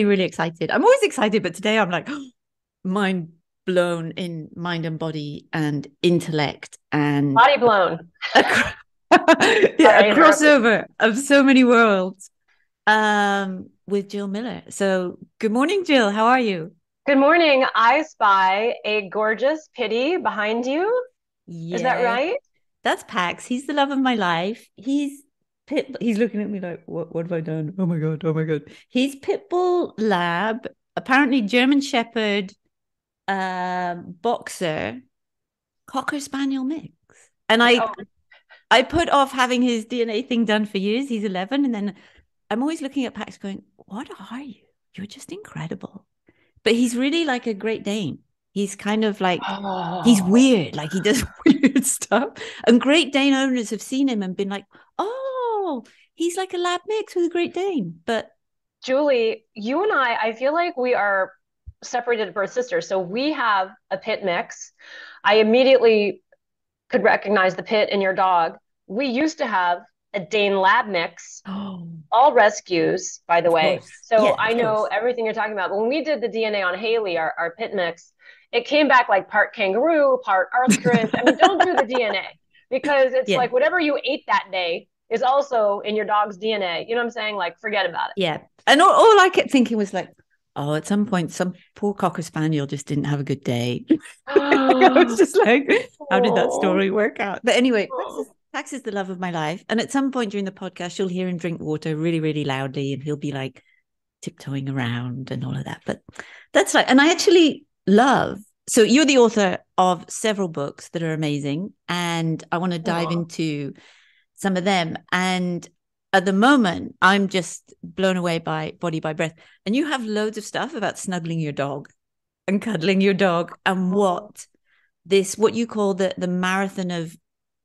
really excited. I'm always excited, but today I'm like mind blown in mind and body and intellect and Body blown. a, yeah, a I interrupted. crossover of so many worlds with Jill Miller. So good morning, Jill. How are you? Good morning. I spy a gorgeous pitty behind you. Is that Yeah, right? that's Pax. He's the love of my life. He's looking at me like, what have I done? Oh my God, oh my God. He's Pitbull Lab, apparently German Shepherd, boxer, Cocker Spaniel mix. And I Oh, I put off having his DNA thing done for years. He's 11. And then I'm always looking at Pax going, what are you? You're just incredible. But he's really like a Great Dane. He's kind of like, he's oh, weird. Like he does weird stuff. And Great Dane owners have seen him and been like, oh, he's like a lab mix with a Great Dane. But Julie, you and I feel like we are separated birth sisters. So we have a pit mix. I immediately could recognize the pit in your dog. We used to have a Dane lab mix, oh, all rescues, by the of way. course. So Yeah, I of know course. everything you're talking about. But when we did the DNA on Haley, our pit mix, it came back like part kangaroo, part Arcturus. I mean, don't do the DNA because it's Yeah. like whatever you ate that day is also in your dog's DNA. You know what I'm saying? Like, forget about it. Yeah. And all I kept thinking was like, oh, at some point, some poor Cocker Spaniel just didn't have a good day. I was Oh, just like, how did that oh, story work out? But anyway, oh. Pax is the love of my life. And at some point during the podcast, you'll hear him drink water really, really loudly, and he'll be like tiptoeing around and all of that. But that's right. And I actually love. So you're the author of several books that are amazing, and I want to dive Oh. into some of them. And at the moment, I'm just blown away by Body by Breath. And you have loads of stuff about snuggling your dog and cuddling your dog and what you call the marathon of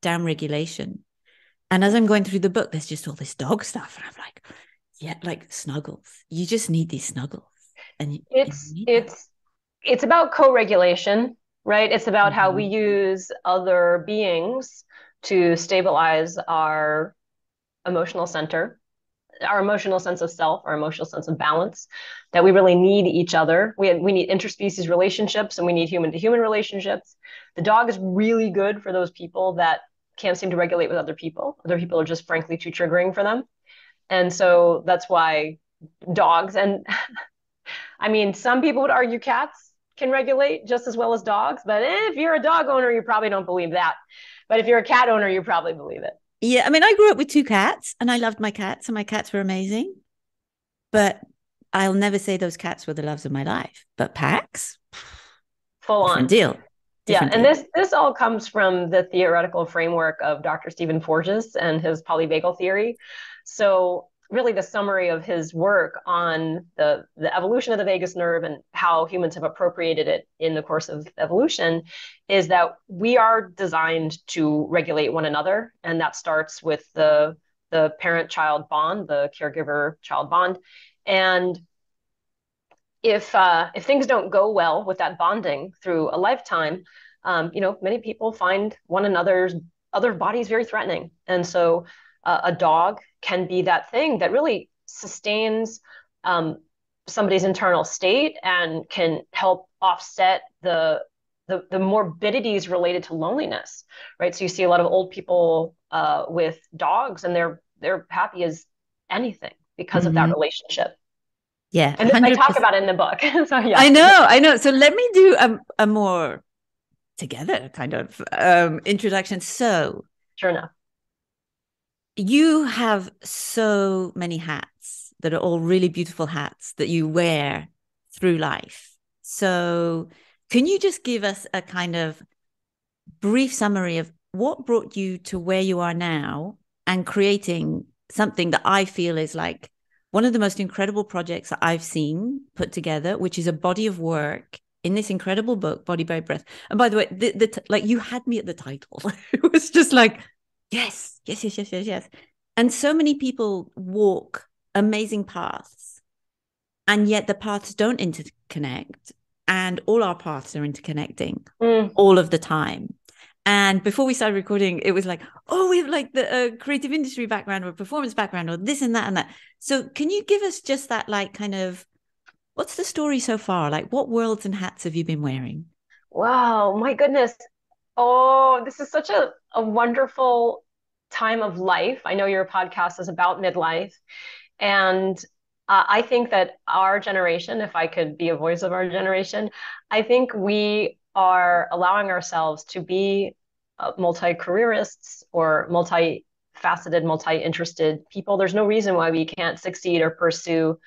downregulation. And as I'm going through the book, there's just all this dog stuff. And I'm like, yeah, like snuggles. You just need these snuggles. And you It's need them. it's it's about co-regulation, right? It's about how we Mm-hmm. use other beings to stabilize our emotional center, our emotional sense of self, our emotional sense of balance, that we really need each other. We need interspecies relationships and we need human to human relationships. The dog is really good for those people that can't seem to regulate with other people. Other people are just frankly too triggering for them. And so that's why dogs, and I mean, some people would argue cats can regulate just as well as dogs, but if you're a dog owner, you probably don't believe that. But if you're a cat owner, you probably believe it. Yeah, I mean, I grew up with two cats and I loved my cats and my cats were amazing. But I'll never say those cats were the loves of my life. But Pax, Full different on. deal. Yeah, Different and deal. this all comes from the theoretical framework of Dr. Stephen Porges and his polyvagal theory. So really the summary of his work on the evolution of the vagus nerve and how humans have appropriated it in the course of evolution is that we are designed to regulate one another. And that starts with the parent-child bond, the caregiver-child bond. And if things don't go well with that bonding through a lifetime, many people find one another's other bodies very threatening, and so a dog can be that thing that really sustains um, somebody's internal state and can help offset the morbidities related to loneliness, right? So you see a lot of old people with dogs, and they're happy as anything because of that Mm-hmm. relationship. Yeah, And I talk 100%. about it in the book. So yeah, I know, I know. So let me do a more together kind of introduction. So sure enough. you have so many hats that are all really beautiful hats that you wear through life. So can you just give us a kind of brief summary of what brought you to where you are now and creating something that I feel is like one of the most incredible projects that I've seen put together, which is a body of work in this incredible book, Body by Breath. And by the way, like you had me at the title. It was just like, yes, yes, yes, yes, yes, yes. And so many people walk amazing paths, and yet the paths don't interconnect, and all our paths are interconnecting Mm. all of the time. And before we started recording, it was like, oh, we have like the creative industry background or performance background or this and that and that. So can you give us just that like kind of What's the story so far? Like, what worlds and hats have you been wearing? Wow, my goodness. Oh, this is such a wonderful time of life. I know your podcast is about midlife. And I think that our generation, if I could be a voice of our generation, I think we are allowing ourselves to be multi-careerists or multi-faceted, multi-interested people. There's no reason why we can't succeed or pursue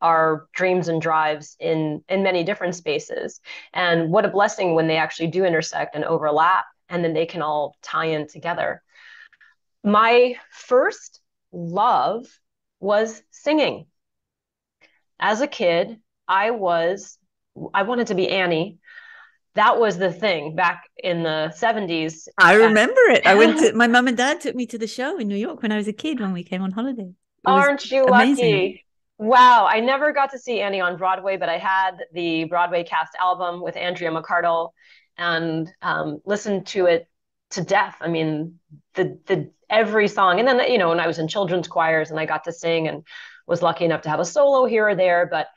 our dreams and drives in many different spaces. And what a blessing when they actually do intersect and overlap, and then they can all tie in together. My first love was singing. As a kid, I wanted to be Annie. That was the thing back in the 70s. I remember it. My mum and dad took me to the show in New York when I was a kid when we came on holiday. It was Aren't you amazing. lucky? Wow, I never got to see Annie on Broadway, but I had the Broadway cast album with Andrea McCardle and listened to it to death. I mean, the every song, and then when I was in children's choirs and I got to sing and was lucky enough to have a solo here or there, but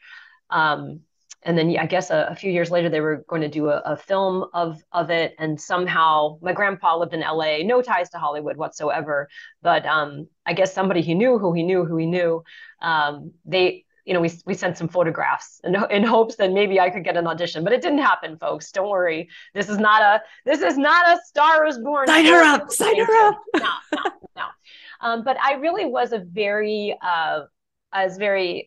um, and then I guess a few years later they were going to do a film of it, and somehow my grandpa lived in LA, no ties to Hollywood whatsoever, but I guess somebody who knew they we sent some photographs in hopes that maybe I could get an audition, but it didn't happen, folks. Don't worry. This is not a Star is Born Sign her story. up. Sign her up. No, no, no. But I really was I was very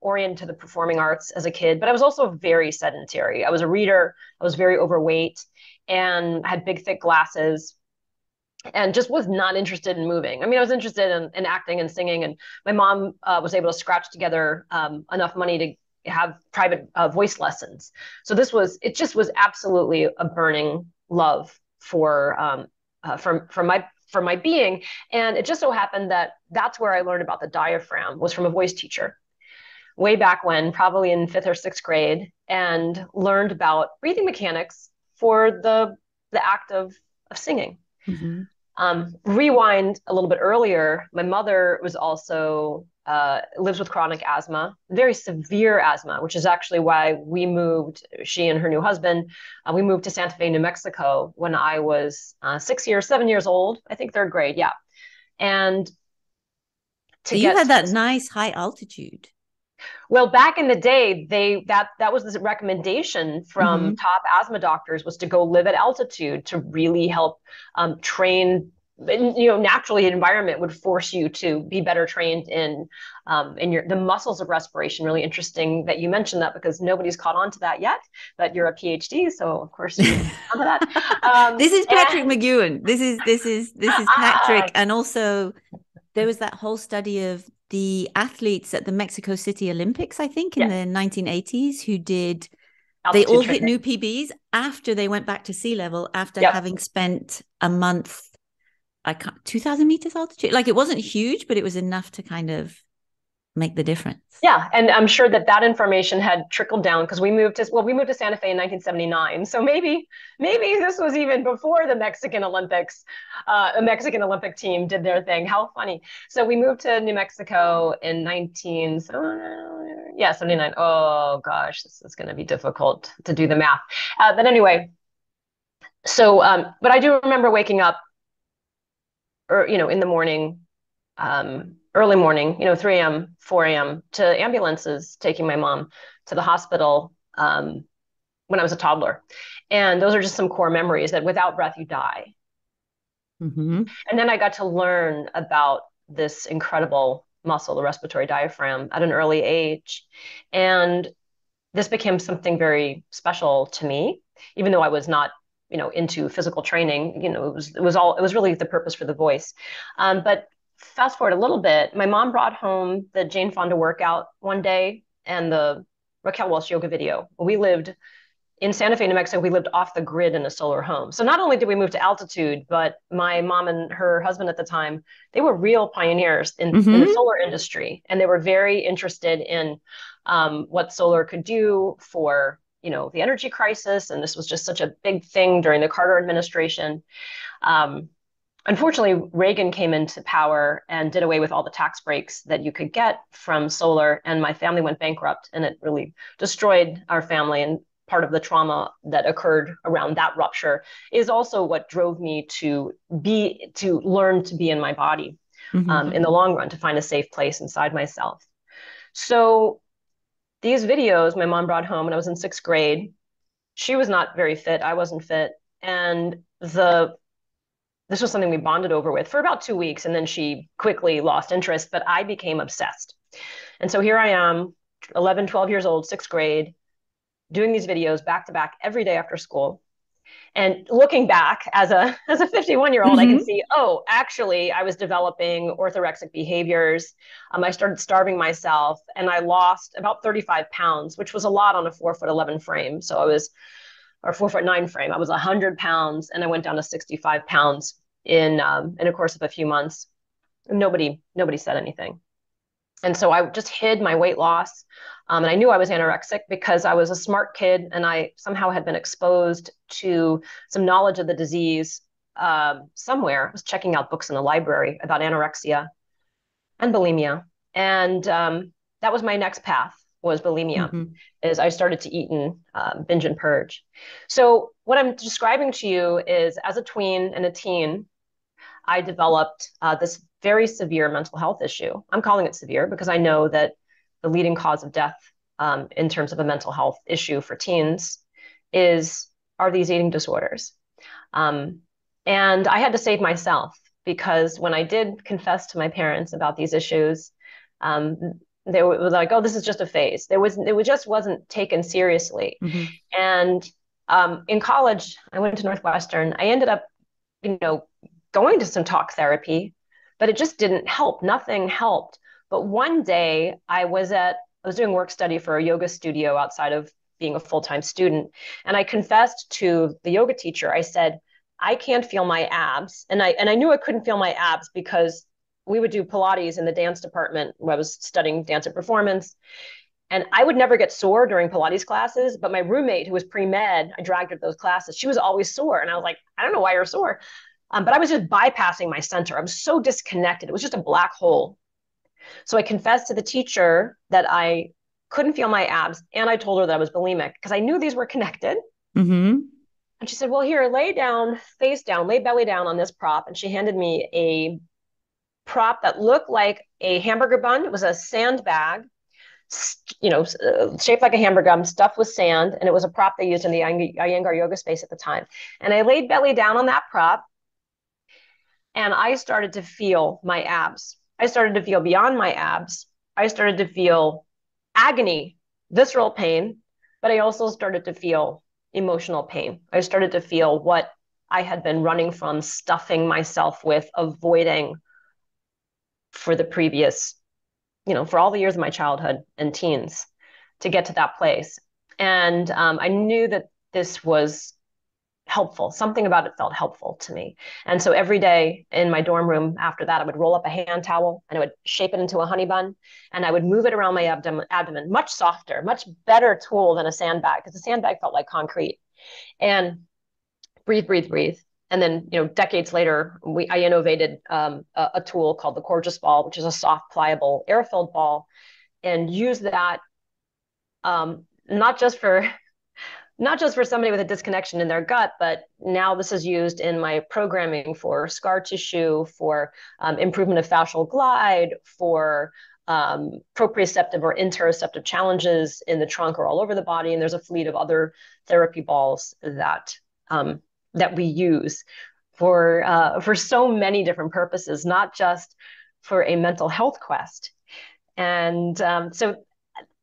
oriented to the performing arts as a kid, but I was also very sedentary. I was a reader. I was very overweight and had big, thick glasses and just was not interested in moving. I mean, I was interested in acting and singing, and my mom was able to scratch together enough money to have private voice lessons. So it just was absolutely a burning love for my being. And it just so happened that that's where I learned about the diaphragm, was from a voice teacher way back when, probably in fifth or sixth grade, and learned about breathing mechanics for the act of singing. Mm-hmm. Rewind a little bit earlier, my mother was also lives with chronic asthma, very severe asthma, which is actually why she and her new husband, we moved to Santa Fe, New Mexico when I was 7 years old, I think third grade, yeah. And to So you get had to that this, nice high altitude. well, back in the day, that was the recommendation Mm-hmm. from top asthma doctors, was to go live at altitude to really help train. Naturally, the environment would force you to be better trained in the muscles of respiration. Really interesting that you mentioned that, because nobody's caught on to that yet. But you're a PhD, so of course you onto that. This is Patrick And McEwen. This is Patrick, and also there was that whole study of the athletes at the Mexico City Olympics, I think, in yes, the 1980s, who they altitude all hit training. new PBs after they went back to sea level after Yep. having spent a month, 2,000 meters altitude. Like, it wasn't huge, but it was enough to kind of make the difference. Yeah, and I'm sure that information had trickled down, because we moved to Santa Fe in 1979. So maybe this was even before the Mexican Olympics. A Mexican Olympic team did their thing. How funny. So we moved to New Mexico in 79. Oh gosh, this is going to be difficult to do the math. But anyway, but I do remember waking up, or in the morning, early morning, 3 a.m., 4 a.m., to ambulances taking my mom to the hospital when I was a toddler. And those are just some core memories, that without breath, you die. Mm-hmm. And then I got to learn about this incredible muscle, the respiratory diaphragm, at an early age. And this became something very special to me, even though I was not into physical training. It was really the purpose for the voice. But fast forward a little bit, my mom brought home the Jane Fonda workout one day and the Raquel Welch yoga video. We lived in Santa Fe, New Mexico. We lived off the grid in a solar home. So not only did we move to altitude, but my mom and her husband at the time, they were real pioneers in the Mm-hmm. solar industry. And they were very interested in what solar could do for the energy crisis. And this was just such a big thing during the Carter administration. Um, Unfortunately, Reagan came into power and did away with all the tax breaks that you could get from solar, and my family went bankrupt, and it really destroyed our family. And part of the trauma that occurred around that rupture is also what drove me to learn to be in my body, Mm-hmm. in the long run, to find a safe place inside myself. So these videos my mom brought home when I was in sixth grade. She was not very fit. I wasn't fit. And this was something we bonded over with for about 2 weeks. And then she quickly lost interest, but I became obsessed. And so here I am, 11, 12 years old, sixth grade, doing these videos back to back every day after school. And looking back as a 51-year-old, I can Mm-hmm. see, oh, actually, I was developing orthorexic behaviors. I started starving myself, and I lost about 35 pounds, which was a lot on a 4'11" frame. So I was, or 4'9" frame. I was 100 pounds, and I went down to 65 pounds in a course of a few months. Nobody said anything. And so I just hid my weight loss. And I knew I was anorexic because I was a smart kid and I somehow had been exposed to some knowledge of the disease somewhere. I was checking out books in the library about anorexia and bulimia. And that was my next path, was bulimia, Mm-hmm. is I started to eat and binge and purge. So what I'm describing to you is, as a tween and a teen, I developed this very severe mental health issue. I'm calling it severe because I know that the leading cause of death, in terms of a mental health issue for teens, is are these eating disorders. Um, and I had to save myself because when I did confess to my parents about these issues, um, they were like, "Oh, this is just a phase." It just wasn't taken seriously. Mm-hmm. And in college, I went to Northwestern. I ended up, you know, going to some talk therapy, but it just didn't help. Nothing helped. But one day I was doing work study for a yoga studio outside of being a full-time student. And I confessed to the yoga teacher. I said, I can't feel my abs. And I knew I couldn't feel my abs because we would do Pilates in the dance department where I was studying dance and performance. And I would never get sore during Pilates classes, but my roommate, who was pre-med, I dragged her to those classes. She was always sore. And I was like, I don't know why you're sore. But I was just bypassing my center. I was so disconnected. It was just a black hole. So I confessed to the teacher that I couldn't feel my abs. And I told her that I was bulimic because I knew these were connected. Mm-hmm. And she said, well, here, lay down, face down, lay belly down on this prop. And she handed me a prop that looked like a hamburger bun. It was a sandbag, shaped like a hamburger bun, stuffed with sand. And it was a prop they used in the Iyengar yoga space at the time. And I laid belly down on that prop and I started to feel my abs. I started to feel beyond my abs. I started to feel agony, visceral pain, but I also started to feel emotional pain. I started to feel what I had been running from, stuffing myself with, avoiding for the previous, for all the years of my childhood and teens to get to that place. And I knew that this was helpful. Something about it felt helpful to me. And so every day in my dorm room after that, I would roll up a hand towel and I would shape it into a honey bun and I would move it around my abdomen, much softer, much better tool than a sandbag because the sandbag felt like concrete. And breathe, breathe, breathe. And then, decades later, I innovated a tool called the Gorgeous Ball, which is a soft, pliable, air-filled ball, and use that not just for somebody with a disconnection in their gut, but now this is used in my programming for scar tissue, for improvement of fascial glide, for proprioceptive or interoceptive challenges in the trunk or all over the body. And there's a fleet of other therapy balls that we use for so many different purposes, not just for a mental health quest. And so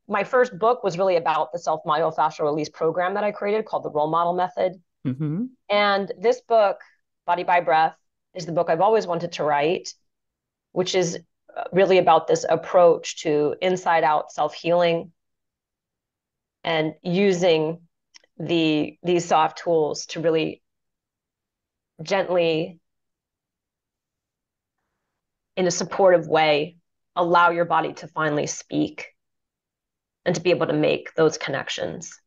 my first book was really about the self-myofascial release program that I created called the Role Model Method. Mm-hmm. And this book, Body by Breath, is the book I've always wanted to write, which is really about this approach to inside out self-healing and using these soft tools to really gently, in a supportive way, allow your body to finally speak and to be able to make those connections.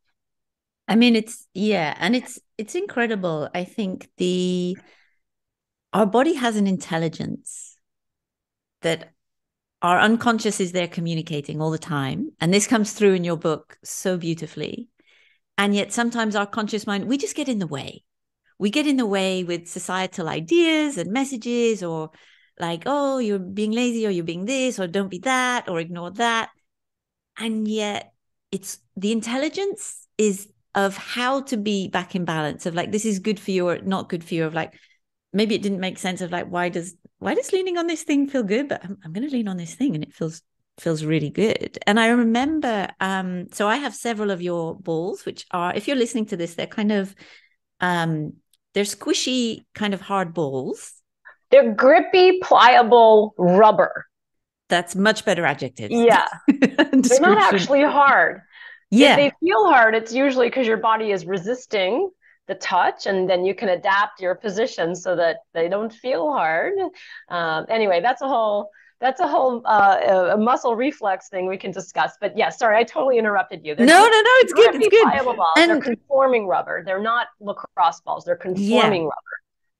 I mean, it's yeah, and it's incredible. I think our body has an intelligence that our unconscious is there communicating all the time. And this comes through in your book so beautifully. And yet sometimes our conscious mind, we just get in the way. We get in the way with societal ideas and messages, or like, oh, you're being lazy, or you're being this, or don't be that, or ignore that. And yet it's the intelligence is of how to be back in balance, of like, this is good for you or not good for you, of like, maybe it didn't make sense, of like, why does leaning on this thing feel good, but I'm going to lean on this thing and it feels really good. And I remember, so I have several of your balls, which are, if you're listening to this, they're kind of they're squishy, kind of hard balls. They're grippy, pliable rubber. That's much better adjective. Yeah. They're not Description. actually hard. If Yeah. they feel hard, it's usually because your body is resisting the touch, and then you can adapt your position so that they don't feel hard. Anyway, that's a muscle reflex thing we can discuss. But yeah, sorry, I totally interrupted you. They're No, it's good. It's grippy, good. pliable balls. They're And conforming rubber. They're not lacrosse balls. They're yeah. conforming rubber.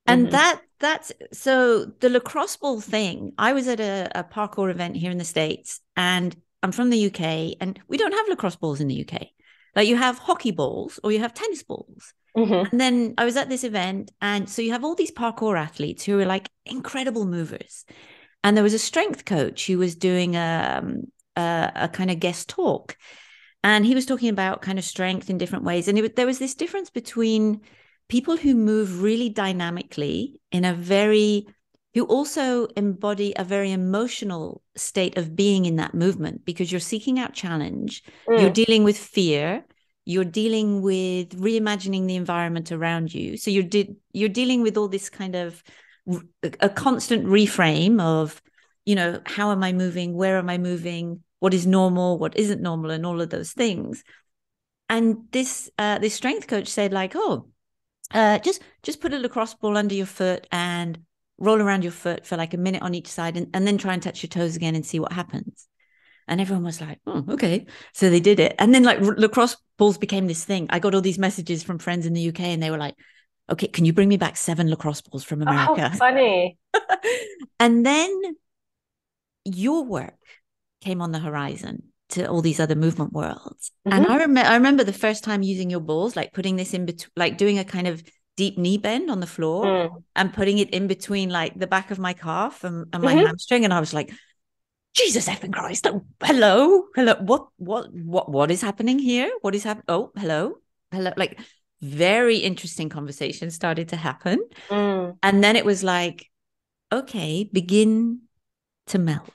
And Mm-hmm. that's so the lacrosse ball thing. I was at a parkour event here in the States, and I'm from the UK, and we don't have lacrosse balls in the UK. Like, you have hockey balls or you have tennis balls. Mm-hmm. And then I was at this event, and so you have all these parkour athletes who are like incredible movers. And there was a strength coach who was doing a kind of guest talk, and he was talking about kind of strength in different ways. And there was this difference between people who move really dynamically who also embody a very emotional state of being in that movement, because you're seeking out challenge, you're dealing with fear, you're dealing with reimagining the environment around you. So you're dealing with all this kind of a constant reframe of, how am I moving? Where am I moving? What is normal? What isn't normal? And all of those things. And this strength coach said, like, oh, just put a lacrosse ball under your foot and roll around your foot for like a minute on each side, and then try and touch your toes again and see what happens. And everyone was like, oh, okay. So they did it. And then like lacrosse balls became this thing. I got all these messages from friends in the UK, and they were like, okay, can you bring me back 7 lacrosse balls from Oh, how America? funny. And then your work came on the horizon to all these other movement worlds. And Mm-hmm. I remember the first time using your balls, like putting this in between, like doing a kind of deep knee bend on the floor and putting it in between like the back of my calf and my Mm-hmm. hamstring. And I was like, Jesus effing Christ. Oh, hello. What is happening here? What is happening? Oh, hello. Like, very interesting conversation started to happen. And then it was like, okay, begin to melt.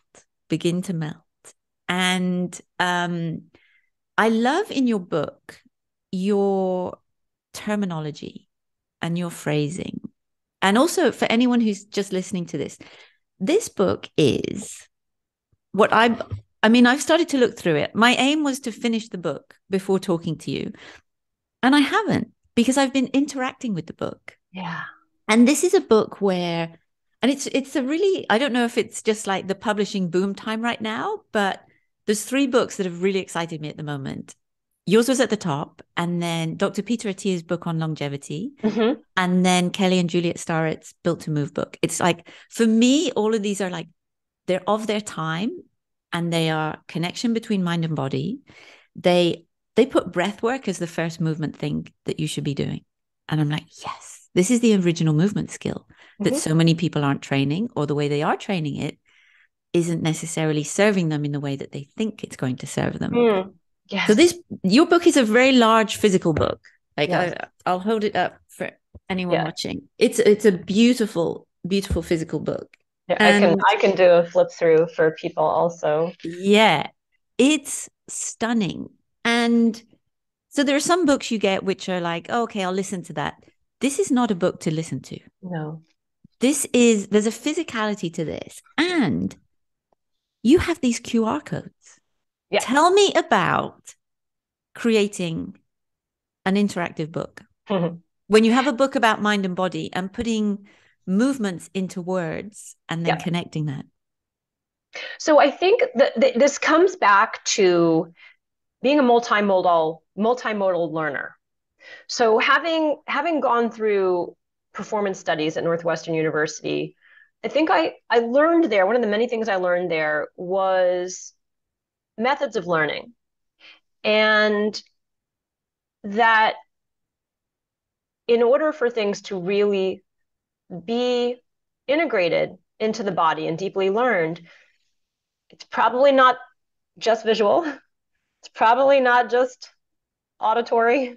And I love in your book your terminology and your phrasing. And also, for anyone who's just listening to this book is what I've started to look through it. My aim was to finish the book before talking to you. And I haven't, because I've been interacting with the book. Yeah. And this is a book where, and it's a really, I don't know if it's just like the publishing boom time right now, but there's 3 books that have really excited me at the moment. Yours was at the top, and then Dr. Peter Attia's book on longevity, Mm-hmm. and then Kelly and Juliet Starrett's Built to Move book. It's like, for me, all of these are like, they're of their time, and they are connection between mind and body. They put breath work as the first movement thing that you should be doing. And I'm like, yes, this is the original movement skill that so many people aren't training, or the way they are training it isn't necessarily serving them in the way that they think it's going to serve them. So Yes. your book is a very large physical book. Like, Yes. I'll hold it up for anyone Yeah. watching. It's a beautiful, beautiful physical book. Yeah, And I can do a flip through for people also. yeah, it's stunning. And so there are some books you get which are like, oh, okay, I'll listen to that. This is not a book to listen to. No. There's a physicality to this. And you have these QR codes. Yeah. Tell me about creating an interactive book. When you have a book about mind and body and putting movements into words and then connecting that. So I think that this comes back to being a multimodal learner. So having gone through performance studies at Northwestern University, I think I learned there, one of the many things I learned there was methods of learning. And that in order for things to really be integrated into the body and deeply learned, it's probably not just visual, it's probably not just auditory,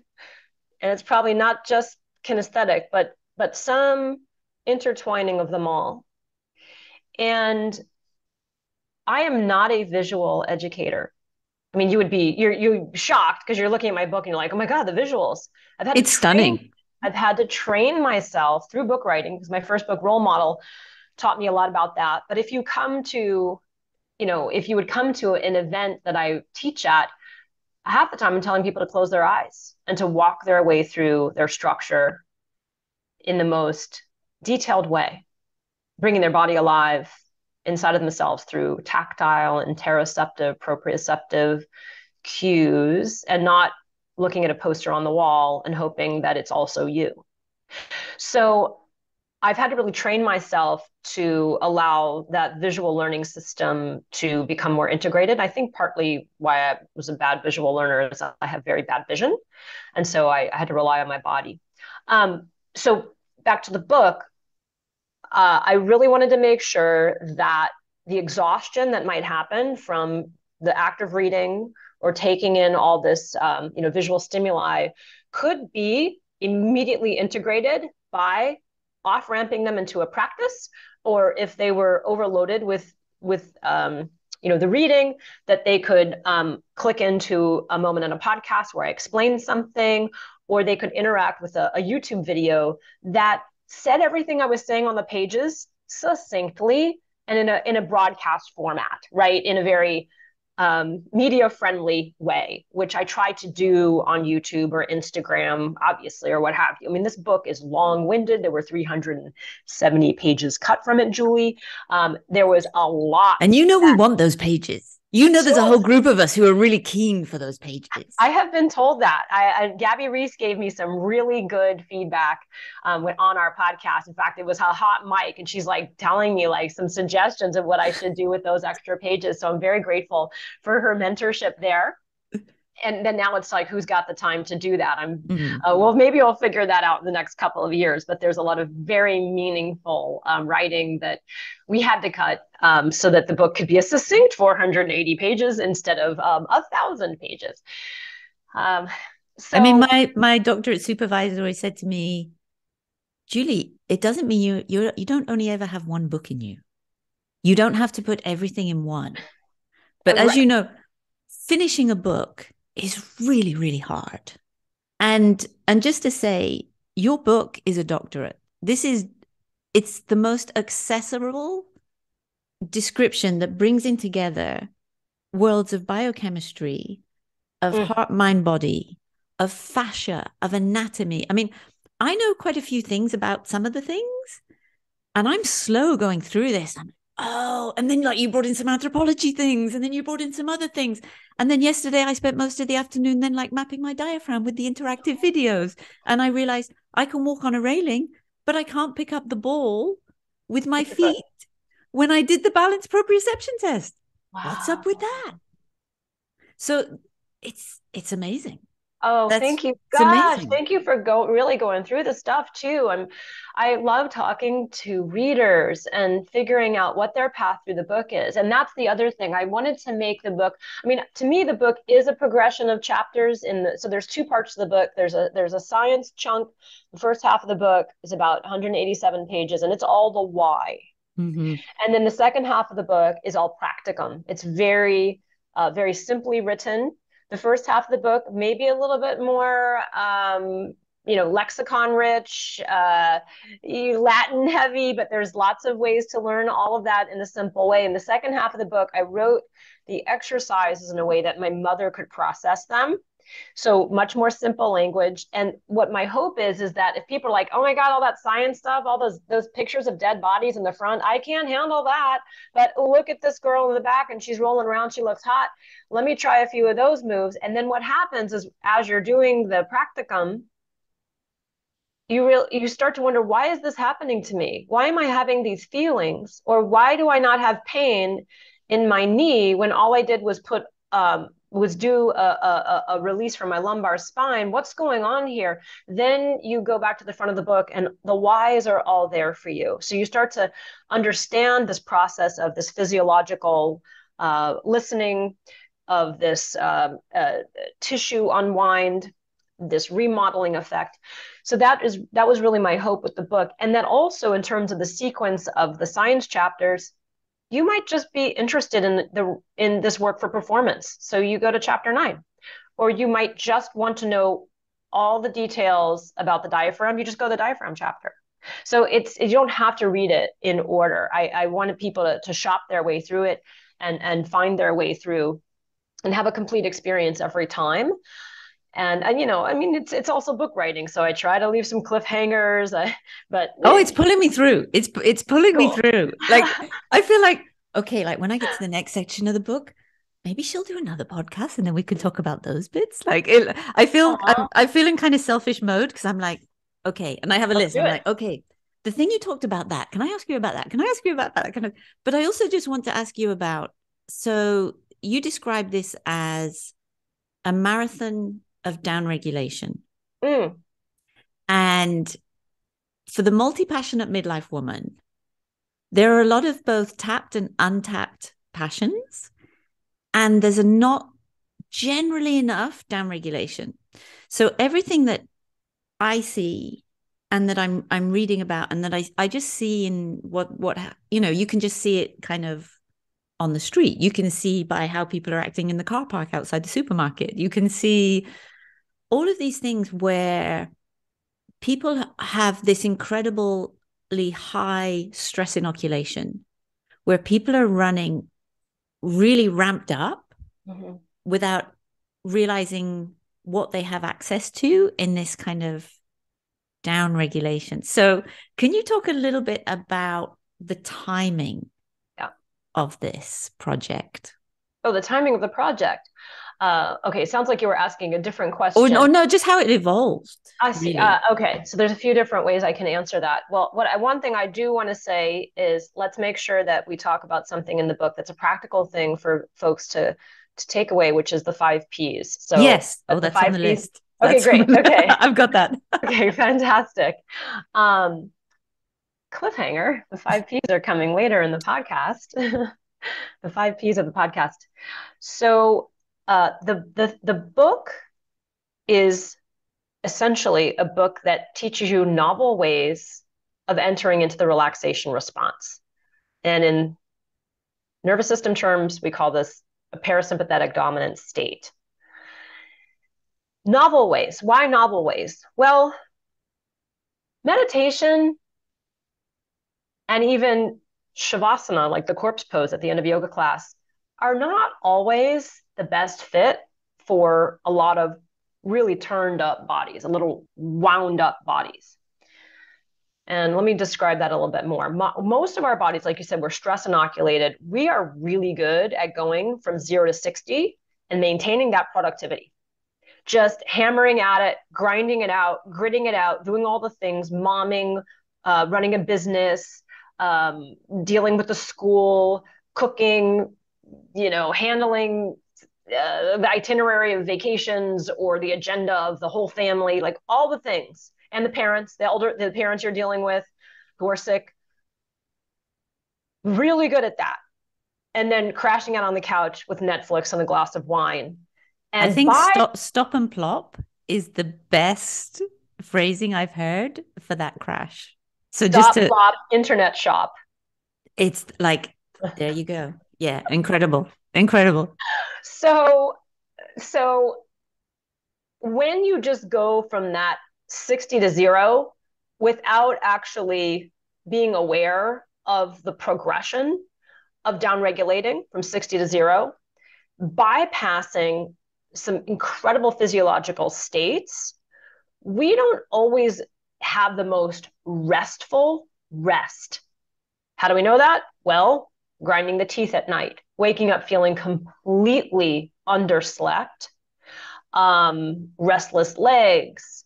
and it's probably not just kinesthetic, but some intertwining of them all. And I am not a visual educator. I mean, you're shocked because you're looking at my book and you're like, oh my God, the visuals. It's stunning. I've had to train myself through book writing because my first book, Role Model, taught me a lot about that. But if you come to, if you would come to an event that I teach at, half the time I'm telling people to close their eyes and to walk their way through their structure in the most detailed way, bringing their body alive inside of themselves through tactile, interoceptive, proprioceptive cues, and not looking at a poster on the wall and hoping that it's also you. So I've had to really train myself to allow that visual learning system to become more integrated. I think partly why I was a bad visual learner is I have very bad vision. And so I had to rely on my body. So back to the book, I really wanted to make sure that the exhaustion that might happen from the act of reading or taking in all this, visual stimuli could be immediately integrated by off-ramping them into a practice, or if they were overloaded with the reading, that they could click into a moment in a podcast where I explain something, or they could interact with a YouTube video that said everything I was saying on the pages succinctly and in a broadcast format, right? In a very media-friendly way, which I try to do on YouTube or Instagram, obviously, or what have you. I mean, this book is long-winded. There were 370 pages cut from it, Julie. There was a lot. And we want those pages. There's a whole group of us who are really keen for those pages. I have been told that. Gabby Reese gave me some really good feedback on our podcast. In fact, it was a hot mic, and she's like telling me like some suggestions of what I should do with those extra pages. So I'm very grateful for her mentorship there. And then now it's like, who's got the time to do that? Well, maybe I'll figure that out in the next couple of years. But there's a lot of very meaningful writing that we had to cut so that the book could be a succinct 480 pages instead of 1,000 pages. I mean, my doctorate supervisor always said to me, Julie, it doesn't mean you don't only ever have one book in you. You don't have to put everything in one. But as you know, finishing a book is really, really hard. And just to say, your book is a doctorate. It's the most accessible description that brings in together worlds of biochemistry, of heart, mind, body, of fascia, of anatomy. I mean, I know quite a few things about some of the things, and I'm slow going through this. And then like you brought in some anthropology things, and then you brought in some other things. And then yesterday I spent most of the afternoon then like mapping my diaphragm with the interactive videos. And I realized I can walk on a railing, but I can't pick up the ball with my feet when I did the balance proprioception test. Wow. What's up with that? So it's amazing. Oh, thank you. Gosh, thank you for really going through the stuff too. I love talking to readers and figuring out what their path through the book is. And that's the other thing. I wanted to make the book, I mean, to me, the book is a progression of chapters so there's two parts of the book. There's a science chunk. The first half of the book is about 187 pages, and it's all the why. Mm-hmm. And then the second half of the book is all practicum. It's very, very simply written. The first half of the book, maybe a little bit more, lexicon rich, Latin heavy, but there's lots of ways to learn all of that in a simple way. In the second half of the book, I wrote the exercises in a way that my mother could process them. So much more simple language. And what my hope is that if people are like, oh my God, all that science stuff, all those pictures of dead bodies in the front, I can't handle that. But look at this girl in the back and she's rolling around. She looks hot. Let me try a few of those moves. And then what happens is as you're doing the practicum, you start to wonder, why is this happening to me? Why am I having these feelings? Or why do I not have pain in my knee when all I did was do a release from my lumbar spine? What's going on here? Then you go back to the front of the book and the whys are all there for you. So you start to understand this process of this physiological listening, of this tissue unwind, this remodeling effect. So that was really my hope with the book. And that also, in terms of the sequence of the science chapters, you might just be interested in this work for performance. So you go to chapter 9, or you might just want to know all the details about the diaphragm. You just go to the diaphragm chapter. So you don't have to read it in order. I wanted people to shop their way through it and find their way through and have a complete experience every time. And you know, I mean, it's also book writing, so I try to leave some cliffhangers. But it's pulling me through. It's pulling me cool. through. Like I feel like, okay, like when I get to the next section of the book, maybe she'll do another podcast and then we can talk about those bits. I feel I feel in kind of selfish mode because I'm like, okay, and I have a Let's list. do I'm it. like, okay, the thing you talked about, that can I ask you about that? Can I ask you about that? Kind of, but I also just want to ask you about. So you describe this as a marathon of downregulation, and for the multi-passionate midlife woman, there are a lot of both tapped and untapped passions, and there's not generally enough downregulation. So everything that I see and that I'm reading about and that I just see in what you know, you can just see it kind of on the street. You can see by how people are acting in the car park outside the supermarket. You can see all of these things where people have this incredibly high stress inoculation, where people are running really ramped up without realizing what they have access to in this kind of down regulation. So can you talk a little bit about the timing of this project? Oh, the timing of the project. Okay, sounds like you were asking a different question. Or no, just how it evolved. I see. Really. Okay, so there's a few different ways I can answer that. Well, one thing I do want to say is let's make sure that we talk about something in the book that's a practical thing for folks to take away, which is the 5 Ps. So Yes. Oh, the that's on five the Ps. list. Okay, That's on great. the Okay. I've got that. Okay, fantastic. Um, Cliffhanger. The 5 Ps are coming later in the podcast. The 5 Ps of the podcast. So the book is essentially a book that teaches you novel ways of entering into the relaxation response. And in nervous system terms, we call this a parasympathetic dominant state. Novel ways. Why novel ways? Well, meditation and even shavasana, like the corpse pose at the end of yoga class, are not always the best fit for a lot of really turned up bodies, a little wound up bodies. And let me describe that a little bit more. Most of our bodies, like you said, we're stress inoculated. We are really good at going from 0 to 60 and maintaining that productivity. Just hammering at it, grinding it out, gritting it out, doing all the things, momming, running a business, dealing with the school, cooking, you know, handling the itinerary of vacations or the agenda of the whole family, like all the things. And the parents, the parents you're dealing with who are sick, really good at that. And then crashing out on the couch with Netflix and a glass of wine. I And think by stop and plop is the best phrasing I've heard for that crash. So just stop, to, flop, internet shop. it's like, there you go. Yeah, incredible. Incredible. So, so when you just go from that 60 to 0 without actually being aware of the progression of downregulating from 60 to 0, bypassing some incredible physiological states, we don't always have the most restful rest. How do we know that? Well, grinding the teeth at night, waking up feeling completely underslept, restless legs,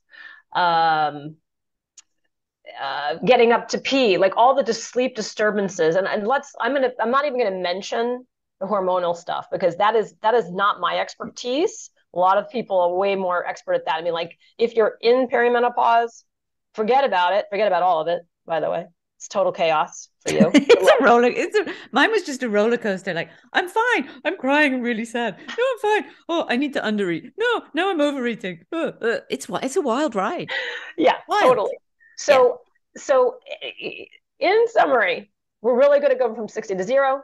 getting up to pee, like all the sleep disturbances. And I'm not even going to mention the hormonal stuff because that is not my expertise. A lot of people are way more expert at that. I mean, like if you're in perimenopause, forget about it. Forget about all of it, by the way. It's total chaos for you. Mine was just a roller coaster. Like, I'm fine. I'm crying. I'm really sad. No, I'm fine. Oh, I need to undereat. No, I'm overeating. It's a wild ride. Yeah, Wild. totally. Yeah. So in summary, we're really good at going from 60 to 0.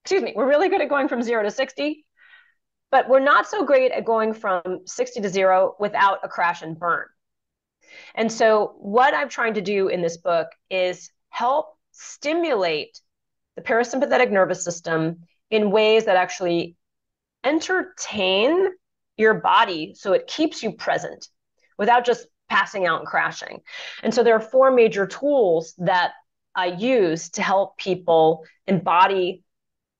Excuse me, we're really good at going from 0 to 60, but we're not so great at going from 60 to 0 without a crash and burn. And so what I'm trying to do in this book is help stimulate the parasympathetic nervous system in ways that actually entertain your body so it keeps you present without just passing out and crashing. And so there are 4 major tools that I use to help people embody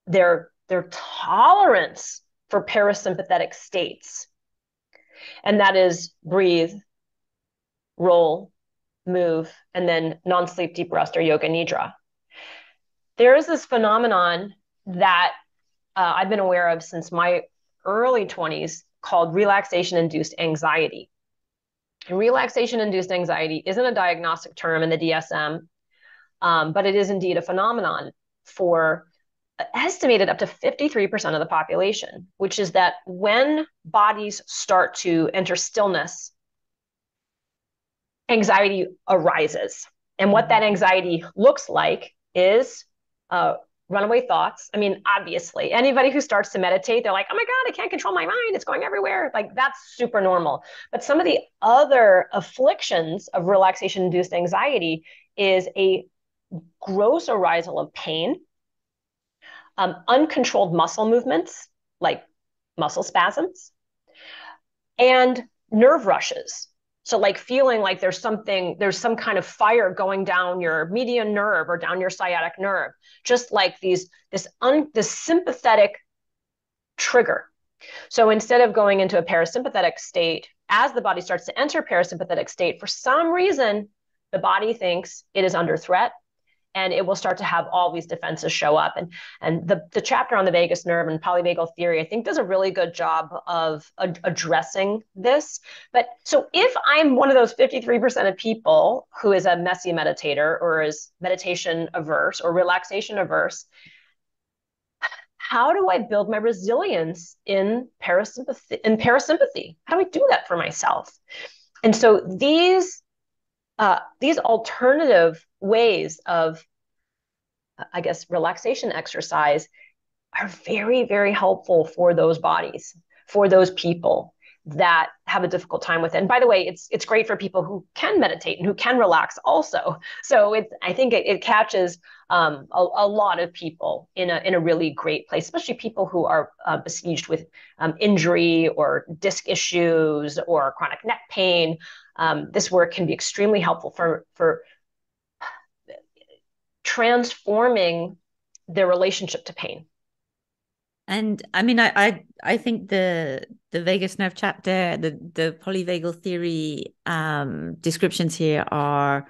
their tolerance for parasympathetic states. And that is breathe, roll, move, and then non-sleep deep rest or yoga nidra. There is this phenomenon that I've been aware of since my early 20s called relaxation-induced anxiety. And relaxation-induced anxiety isn't a diagnostic term in the DSM, but it is indeed a phenomenon for estimated up to 53% of the population, which is that when bodies start to enter stillness, anxiety arises. And what that anxiety looks like is runaway thoughts. I mean, obviously, anybody who starts to meditate, they're like, oh my God, I can't control my mind. It's going everywhere. Like, that's super normal. But some of the other afflictions of relaxation-induced anxiety is a gross arousal of pain, uncontrolled muscle movements, like muscle spasms, and nerve rushes. So like feeling like there's some kind of fire going down your median nerve or down your sciatic nerve, just like this sympathetic trigger. So instead of going into a parasympathetic state, as the body starts to enter parasympathetic state, for some reason, the body thinks it is under threat and it will start to have all these defenses show up. And the chapter on the vagus nerve and polyvagal theory, I think, does a really good job of addressing this. But so if I'm one of those 53% of people who is a messy meditator or is meditation averse or relaxation averse, how do I build my resilience in parasympathy? How do I do that for myself? And so these alternative ways of, I guess, relaxation exercise are very, very helpful for those bodies, for those people that have a difficult time with it. And by the way, it's great for people who can meditate and who can relax also. So I think it catches a lot of people in a really great place, especially people who are besieged with injury or disc issues or chronic neck pain. This work can be extremely helpful for transforming their relationship to pain. And I mean, I think the vagus nerve chapter, the polyvagal theory descriptions here are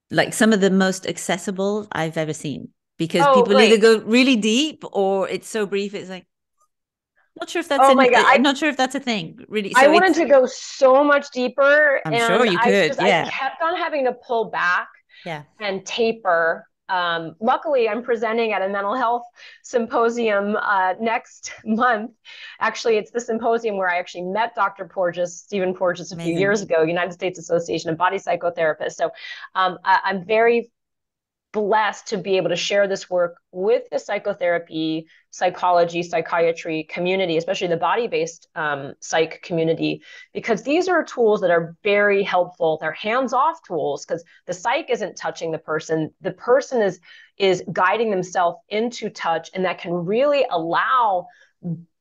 like some of the most accessible I've ever seen, because people either go really deep or it's so brief. It's like, not sure if that's I'm not sure if that's a thing, really. So I wanted to go so much deeper. I'm sure you could. I kept on having to pull back and taper. Luckily, I'm presenting at a mental health symposium next month. Actually, it's the symposium where I actually met Dr. Stephen Porges, a few years ago, United States Association of Body Psychotherapists. So I'm very blessed to be able to share this work with the psychotherapy, psychology, psychiatry community, especially the body-based psych community, because these are tools that are very helpful. They're hands-off tools because the psych isn't touching the person. The person is guiding themselves into touch, and that can really allow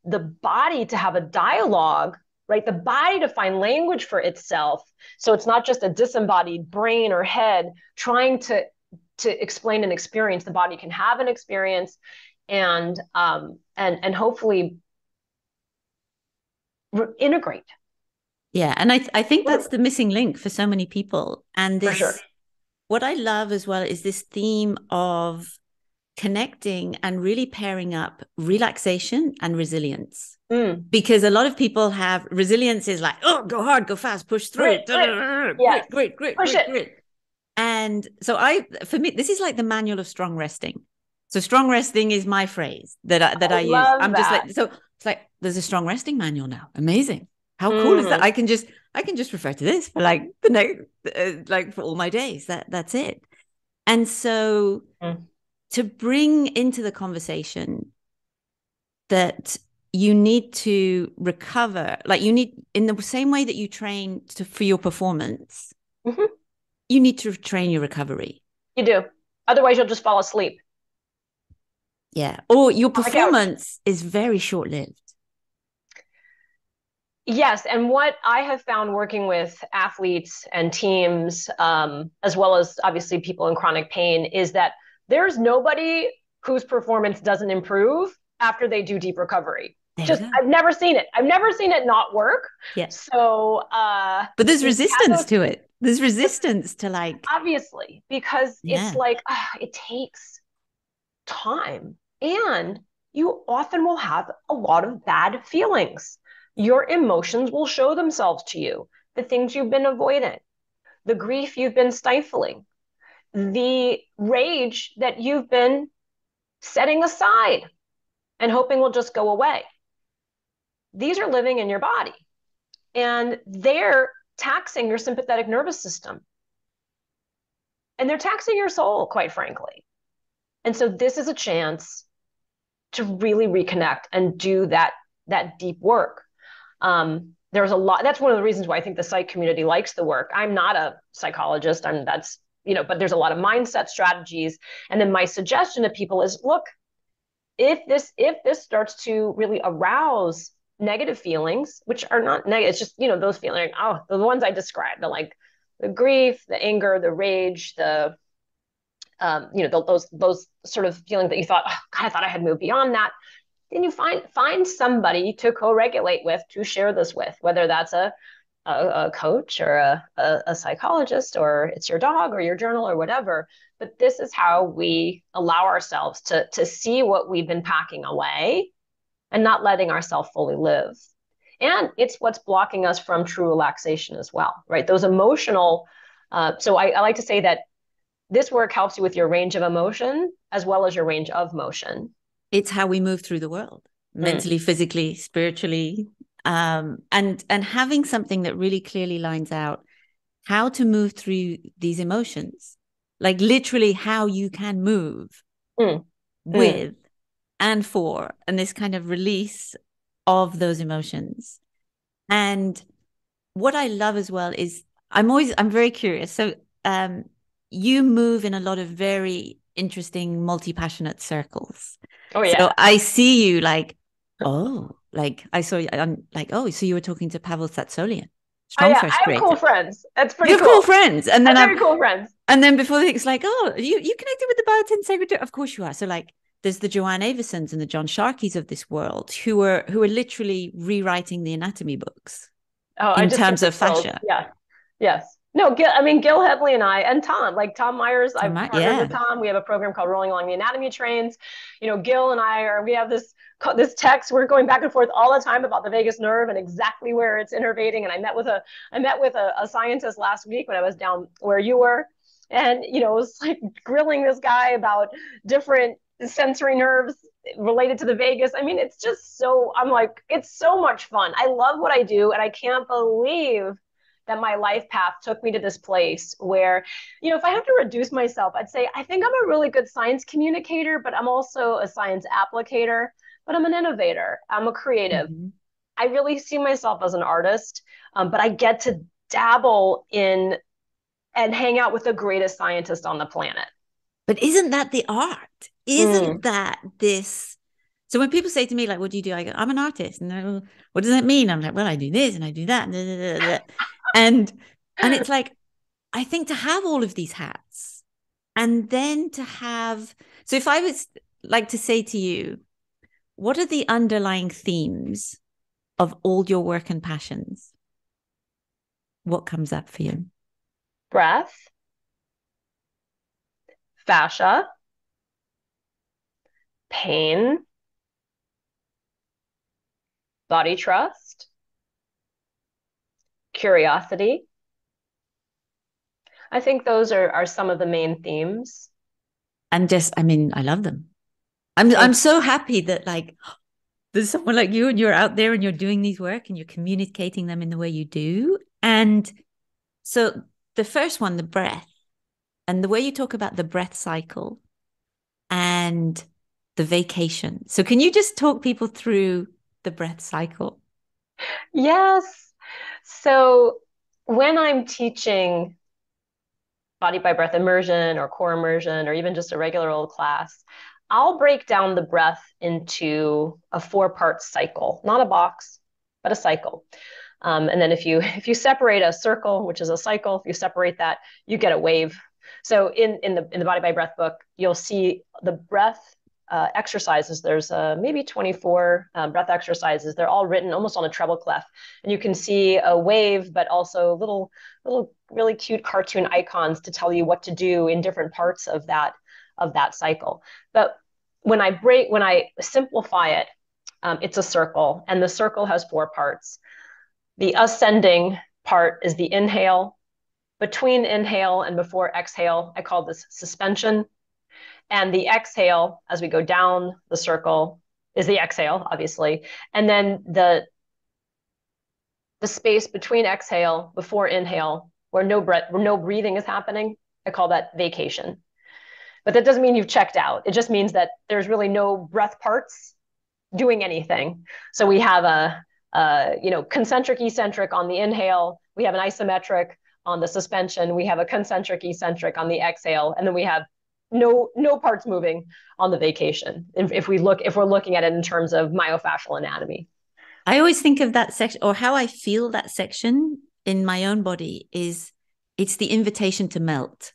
the body to have a dialogue, right? The body to find language for itself. So it's not just a disembodied brain or head trying to explain an experience. The body can have an experience and hopefully integrate Yeah. And I think that's the missing link for so many people. And For sure. what I love as well is this theme of connecting and really pairing up relaxation and resilience. Mm. Because a lot of people have resilience is like, oh, go hard, go fast, push through, Grit. Yes. grit, grit, grit, Push grit, it. grit. And so for me, this is like the manual of strong resting. So strong resting is my phrase that I use. Love I'm just that. like, so it's like, there's a strong resting manual now. Amazing. How cool is that? Mm. I can just refer to this for like the next, like for all my days. That's it. And so Mm. to bring into the conversation that you need to recover, like you need, in the same way that you train for your performance, Mm-hmm. you need to train your recovery. You do. Otherwise, you'll just fall asleep Yeah. Or your on the couch. performance is very short lived. Yes, and what I have found working with athletes and teams, as well as obviously people in chronic pain, is that there's nobody whose performance doesn't improve after they do deep recovery. There you Just, go. I've never seen it. I've never seen it not work. Yeah. So, But there's you have resistance those, to it. There's resistance to like, obviously, because it's yeah, like, it takes time. And you often will have a lot of bad feelings. Your emotions will show themselves to you. The things you've been avoiding, the grief you've been stifling, the rage that you've been setting aside and hoping will just go away. These are living in your body and they're taxing your sympathetic nervous system. And they're taxing your soul, quite frankly. And so this is a chance to really reconnect and do that deep work. There's a lot. That's one of the reasons why I think the psych community likes the work. I'm not a psychologist. But there's a lot of mindset strategies. And then my suggestion to people is, look, if this starts to really arouse negative feelings, which are not negative, it's just those feelings. Oh, the ones I described, the grief, the anger, the rage, those sort of feelings that you thought, oh, God, I thought I had moved beyond that. Then you find somebody to co-regulate with, to share this with, whether that's a coach or a psychologist, or it's your dog or your journal or whatever. But this is how we allow ourselves to see what we've been packing away and not letting ourselves fully live. And it's what's blocking us from true relaxation as well, right? Those emotional. So I like to say that this work helps you with your range of emotion as well as your range of motion. it's how we move through the world, mentally, physically, spiritually. And having something that really clearly lines out how to move through these emotions, like literally how you can move Mm. Mm. with and for, and this kind of release of those emotions. And what I love as well is I'm very curious. So you move in a lot of very interesting, multi-passionate circles. Oh So yeah. I see you like, oh, like I saw you, I'm like, oh, so you were talking to Pavel Tsatsoulian, Oh Strong yeah, First I have cool creator. friends. That's You pretty have cool cool. friends. I have very cool friends. And then before it's like, oh, you connected with the biotensegrity. Of course you are. So like there's the Joanne Aversons and the John Sharkeys of this world who are literally rewriting the anatomy books Oh, I in just get terms the of chills. fascia. Yeah. Yes. No, Gil Headley and I, and Tom, like Tom Myers, I've partnered with Yeah. Tom. We have a program called Rolling Along the Anatomy Trains. Gil and we have this text. We're going back and forth all the time about the vagus nerve and exactly where it's innervating. And I met with a scientist last week when I was down where you were. And, it was like grilling this guy about different sensory nerves related to the vagus. I mean, I'm like, it's so much fun. I love what I do. And I can't believe that my life path took me to this place where, if I have to reduce myself, I'd say I think I'm a really good science communicator, but I'm also a science applicator, but I'm an innovator. I'm a creative. Mm-hmm. I really see myself as an artist, but I get to dabble in and hang out with the greatest scientist on the planet. But isn't that the art? Isn't Mm. that this? So when people say to me, like, what do you do? I go, I'm an artist. And they're, well, what does that mean? I'm like, well, I do this and I do that. And and it's like, I think to have all of these hats and then to have, so if I was like to say to you, what are the underlying themes of all your work and passions? what comes up for you? Breath, fascia, pain, body trust, curiosity. I think those are some of the main themes. And just, I mean, I love them. I'm so happy that like there's someone like you and you're out there and you're doing these work and you're communicating them in the way you do. And so the first one, the breath, and the way you talk about the breath cycle and the vacation. So can you just talk people through the breath cycle? Yes. So when I'm teaching body by breath immersion or core immersion or even just a regular old class, I'll break down the breath into a 4-part cycle, not a box, but a cycle. And then if you separate a circle, which is a cycle, if you separate that, you get a wave. So in the Body by Breath book, you'll see the breath exercises. There's maybe 24 breath exercises. They're all written almost on a treble clef, and you can see a wave, but also little really cute cartoon icons to tell you what to do in different parts of that cycle. But when I simplify it, it's a circle, and the circle has 4 parts. The ascending part is the inhale. Between inhale and before exhale, I call this suspension. And the exhale, as we go down the circle, is the exhale, obviously. And then the space between exhale, before inhale, where no breathing is happening, I call that vacation. But that doesn't mean you've checked out. It just means that there's really no breath parts doing anything. So we have a concentric eccentric on the inhale. We have an isometric on the suspension. We have a concentric eccentric on the exhale, and then we have no parts moving on the vacation. If we're looking at it in terms of myofascial anatomy. I always think of that section, or how I feel that section in my own body is it's the invitation to melt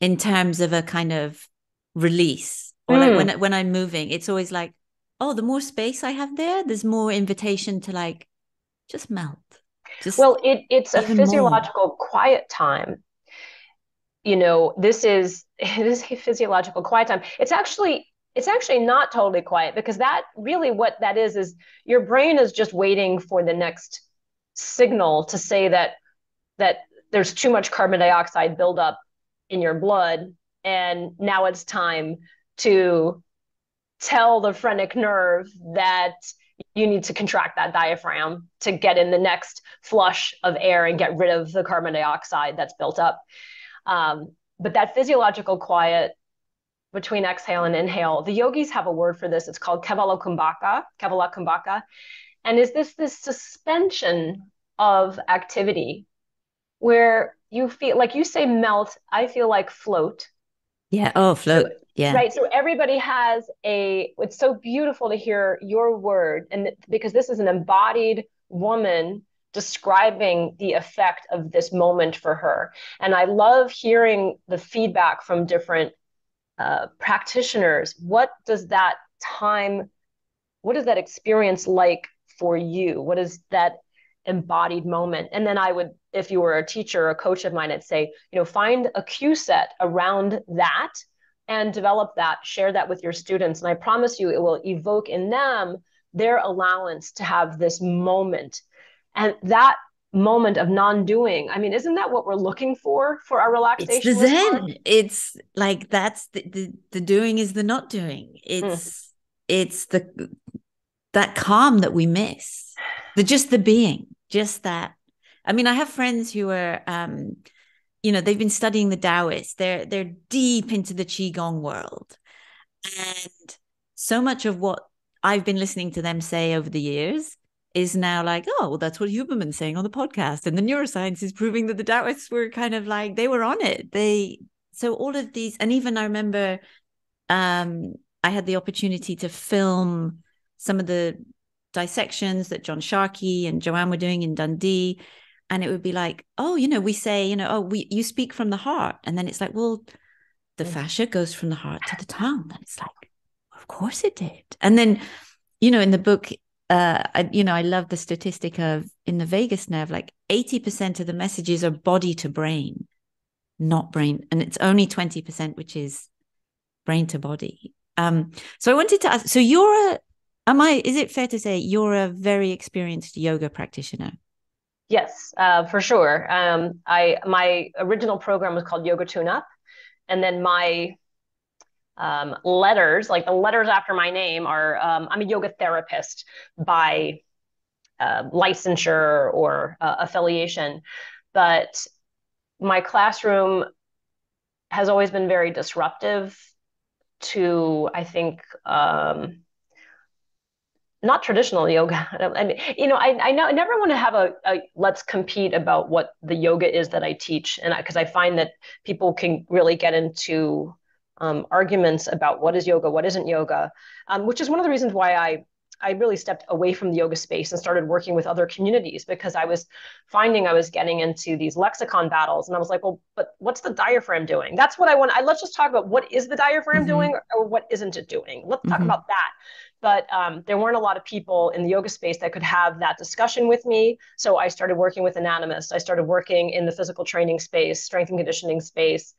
in terms of a kind of release. Or like when I'm moving, it's always like, oh, the more space I have there's more invitation to like just melt. Well, it's a physiological quiet time. This is a physiological quiet time. It's actually not totally quiet, because that really what that is your brain is just waiting for the next signal to say that there's too much carbon dioxide buildup in your blood, and now it's time to tell the phrenic nerve that you need to contract that diaphragm to get in the next flush of air and get rid of the carbon dioxide that's built up. But that physiological quiet between exhale and inhale, the yogis have a word for this. It's called Kevala and is this suspension of activity where you feel like, you say melt, I feel like float. Yeah. Oh, float. Yeah. Right. So everybody has it's so beautiful to hear your word. And because this is an embodied woman describing the effect of this moment for her. And I love hearing the feedback from different practitioners. What does that experience like for you? What is that embodied moment? And then I would, if you were a teacher or a coach of mine, I'd say, find a cue set around that and develop that, share that with your students. And I promise you, it will evoke in them their allowance to have this moment. And that moment of non-doing, I mean, isn't that what we're looking for our relaxation? It's the Zen. It's like that's the doing is the not doing. It's that calm that we miss. Just the being, just that. I mean, I have friends who are they've been studying the Taoists. They're deep into the Qigong world. And so much of what I've been listening to them say over the years is now like, oh, well, that's what Huberman's saying on the podcast. And the neuroscience is proving that the Taoists were kind of like, they were on it. So all of these, and even I remember I had the opportunity to film some of the dissections that John Sharkey and Joanne were doing in Dundee. And it would be like, oh, we say, you speak from the heart. And then it's like, well, the fascia goes from the heart to the tongue. And it's like, of course it did. And then, in the book, I love the statistic of in the vagus nerve, like 80% of the messages are body to brain, not brain. And it's only 20%, which is brain to body. So I wanted to ask, so is it fair to say you're a very experienced yoga practitioner? Yes, for sure. My original program was called Yoga Tune Up, and then my letters, like the letters after my name, are I'm a yoga therapist by licensure or affiliation, but my classroom has always been very disruptive to, I think, not traditional yoga. I mean, I know I never want to have a let's compete about what the yoga is that I teach, and because I find that people can really get into arguments about what is yoga, what isn't yoga, which is one of the reasons why I really stepped away from the yoga space and started working with other communities, because I was finding I was getting into these lexicon battles, and I was like, well, but what's the diaphragm doing? That's what I want. Let's just talk about what is the diaphragm Mm-hmm. doing, or what isn't it doing. Let's talk Mm-hmm. about that. But there weren't a lot of people in the yoga space that could have that discussion with me. So I started working with anatomists. I started working in the physical training space, strength and conditioning space,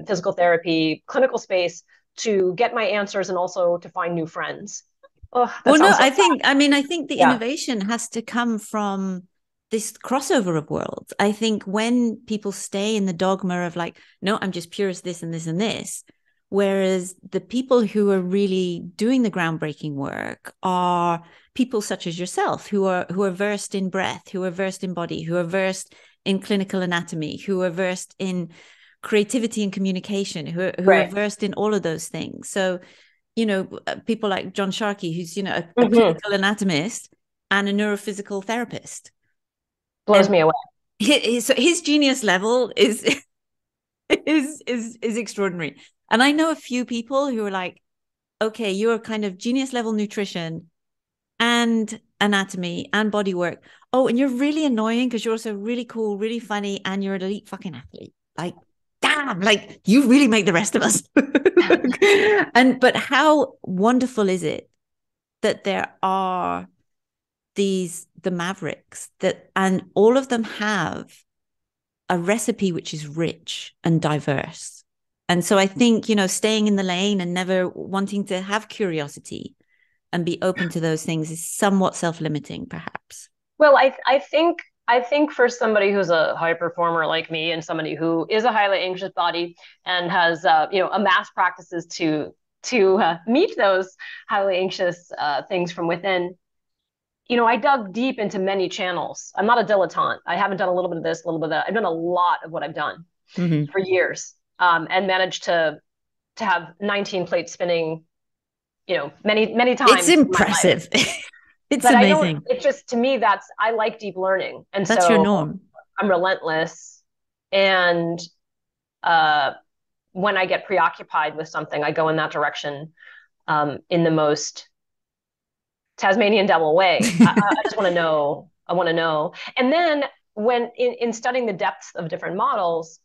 physical therapy, clinical space, to get my answers and also to find new friends. Oh, that Well, no, sounds so I think the yeah. innovation has to come from this crossover of worlds. I think when people stay in the dogma of like, no, I'm just purist this and this and this, whereas the people who are really doing the groundbreaking work are people such as yourself, who are versed in breath, who are versed in body, who are versed in clinical anatomy, who are versed in creativity and communication, who are Right. versed in all of those things. So people like John Sharkey, who's, a Mm-hmm. clinical anatomist and a neurophysical therapist. Blows And me away. his genius level is is extraordinary. And I know a few people who are like, okay, you're kind of genius level nutrition and anatomy and body work. Oh, and you're really annoying because you're also really cool, really funny, and you're an elite fucking athlete. Like, damn, like you really make the rest of us. But how wonderful is it that there are the mavericks and all of them have a recipe which is rich and diverse. And so I think, staying in the lane and never wanting to have curiosity and be open to those things is somewhat self-limiting, perhaps. Well, I think for somebody who's a high performer like me, and somebody who is a highly anxious body and has amassed practices to meet those highly anxious things from within, I dug deep into many channels. I'm not a dilettante. I haven't done a little bit of this, a little bit of that. I've done a lot of what I've done Mm-hmm. for years, and managed to have 19 plates spinning, many many It's times in my life. impressive. It's But I don't. amazing. It's just, to me, I like deep learning, and That's your so norm. I'm relentless. And uh, when I get preoccupied with something, I go in that direction, in the most Tasmanian devil way. I just want to know. I want to know. And then when in studying the depths of different models,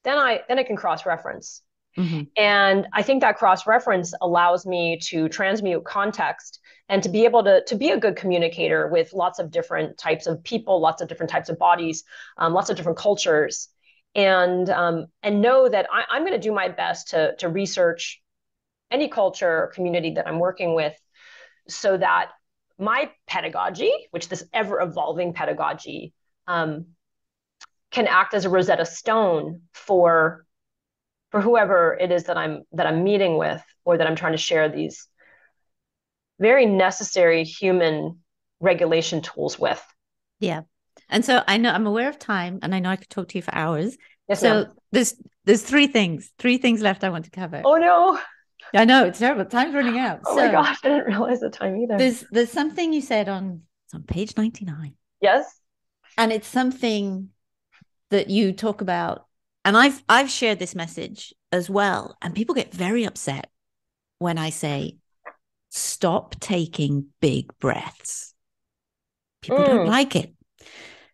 then I can cross reference. Mm-hmm. And I think that cross reference allows me to transmute context and to be able to be a good communicator with lots of different types of people, lots of different types of bodies, lots of different cultures, and know that I'm going to do my best to research any culture or community that I'm working with, so that my pedagogy, which this ever evolving pedagogy, um, can act as a Rosetta Stone for whoever it is that I'm meeting with, or that I'm trying to share these very necessary human regulation tools with. Yeah. And so I know I'm aware of time and I know I could talk to you for hours. Yes, ma'am. So there's three things left I want to cover. Oh no. I know it's terrible. Time's running out. Oh my So gosh, I didn't realize the time either. there's something you said it's on page 99. Yes. And it's something that you talk about. And I've shared this message as well. And people get very upset when I say, stop taking big breaths. People don't like it.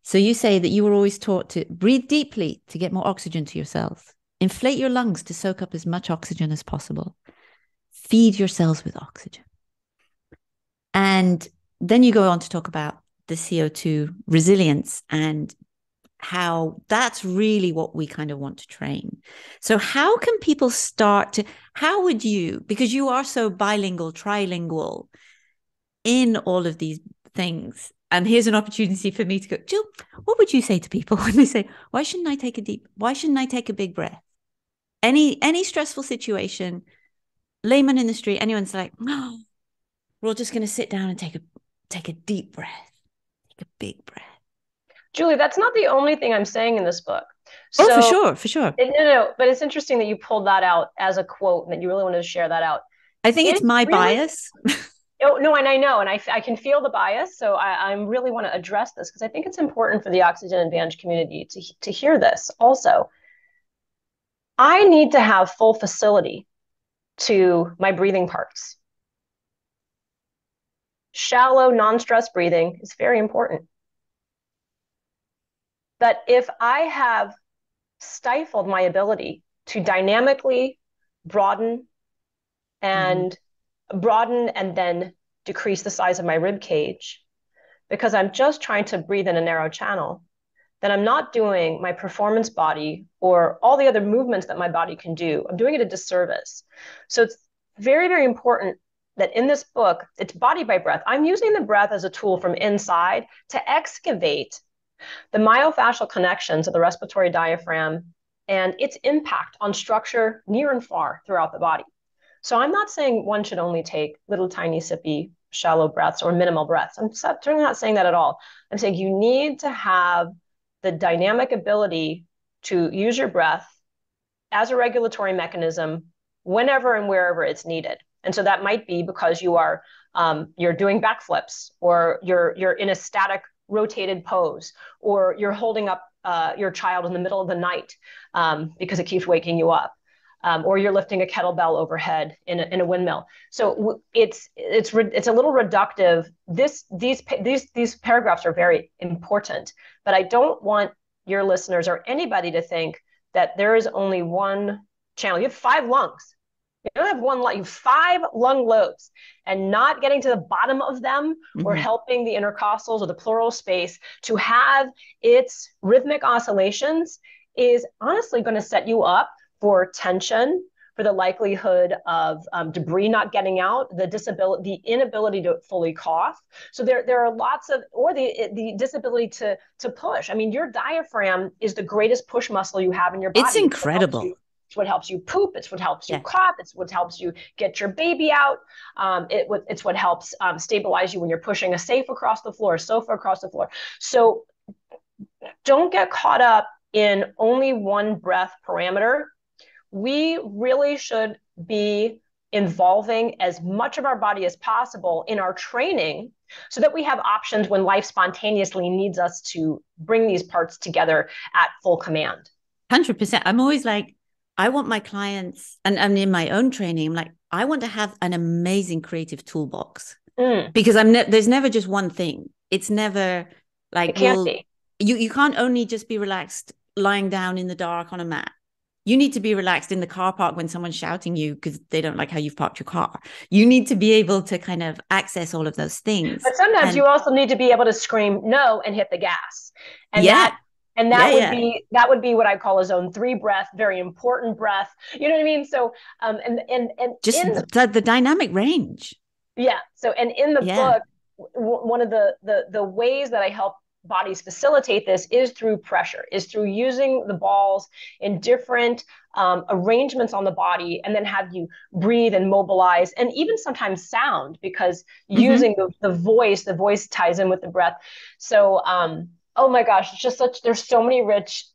So you say that you were always taught to breathe deeply to get more oxygen to your cells. Inflate your lungs to soak up as much oxygen as possible. Feed your cells with oxygen. And then you go on to talk about the CO2 resilience and how that's really what we kind of want to train. So how can people start to, how would you, because you are so bilingual, trilingual in all of these things, and here's an opportunity for me to go, Jill, what would you say to people when they say, why shouldn't I take a big breath? Any stressful situation, layman in the street, anyone's like, oh, we're all just going to sit down and take a deep breath, take a big breath. Julie, that's not the only thing I'm saying in this book. Oh, for sure, for sure. No, but it's interesting that you pulled that out as a quote and that you really wanted to share that out. I think it's my bias. Oh, no, and I know, and I can feel the bias. So I really want to address this because I think it's important for the Oxygen Advantage community to hear this also. I need to have full facility to my breathing parts. Shallow, non-stress breathing is very important. But if I have stifled my ability to dynamically broaden and then decrease the size of my rib cage because I'm just trying to breathe in a narrow channel, then I'm not doing my performance body or all the other movements that my body can do. I'm doing it a disservice. So it's very, very important that in this book, it's body by breath. I'm using the breath as a tool from inside to excavate the myofascial connections of the respiratory diaphragm and its impact on structure near and far throughout the body. So I'm not saying one should only take little tiny sippy shallow breaths or minimal breaths. I'm certainly not saying that at all. I'm saying you need to have the dynamic ability to use your breath as a regulatory mechanism whenever and wherever it's needed. And so that might be because you're doing backflips, or you're in a static rotated pose, or you're holding up your child in the middle of the night because it keeps waking you up. Or you're lifting a kettlebell overhead in a windmill. So it's a little reductive. These paragraphs are very important, but I don't want your listeners or anybody to think that there is only one channel. You have 5 lungs. You don't have one lung. You have 5 lung lobes, and not getting to the bottom of them or helping the intercostals or the pleural space to have its rhythmic oscillations is honestly going to set you up for tension, for the likelihood of debris not getting out, the inability to fully cough. So there are lots of, or the disability to push. I mean, your diaphragm is the greatest push muscle you have in your body. It's incredible. It's what helps you poop. It's what helps you cough. It's what helps you get your baby out. It's what helps stabilize you when you're pushing a sofa across the floor. So don't get caught up in only one breath parameter. We really should be involving as much of our body as possible in our training so that we have options when life spontaneously needs us to bring these parts together at full command. 100%. I'm always like, I want my clients, and I'm in my own training, I'm like, I want to have an amazing creative toolbox because there's never just one thing. It's never like, it can't be. You can't only just be relaxed lying down in the dark on a mat. You need to be relaxed in the car park when someone's shouting you because they don't like how you've parked your car. You need to be able to kind of access all of those things. But sometimes you also need to be able to scream no and hit the gas. And that would be what I call a zone 3 breath, very important breath. You know what I mean? So and just the dynamic range. Yeah. So and in the book, one of the ways that I help bodies facilitate this is through pressure, is through using the balls in different arrangements on the body, and then have you breathe and mobilize, and even sometimes sound, because using the voice ties in with the breath. So, oh my gosh, it's just there's so many rich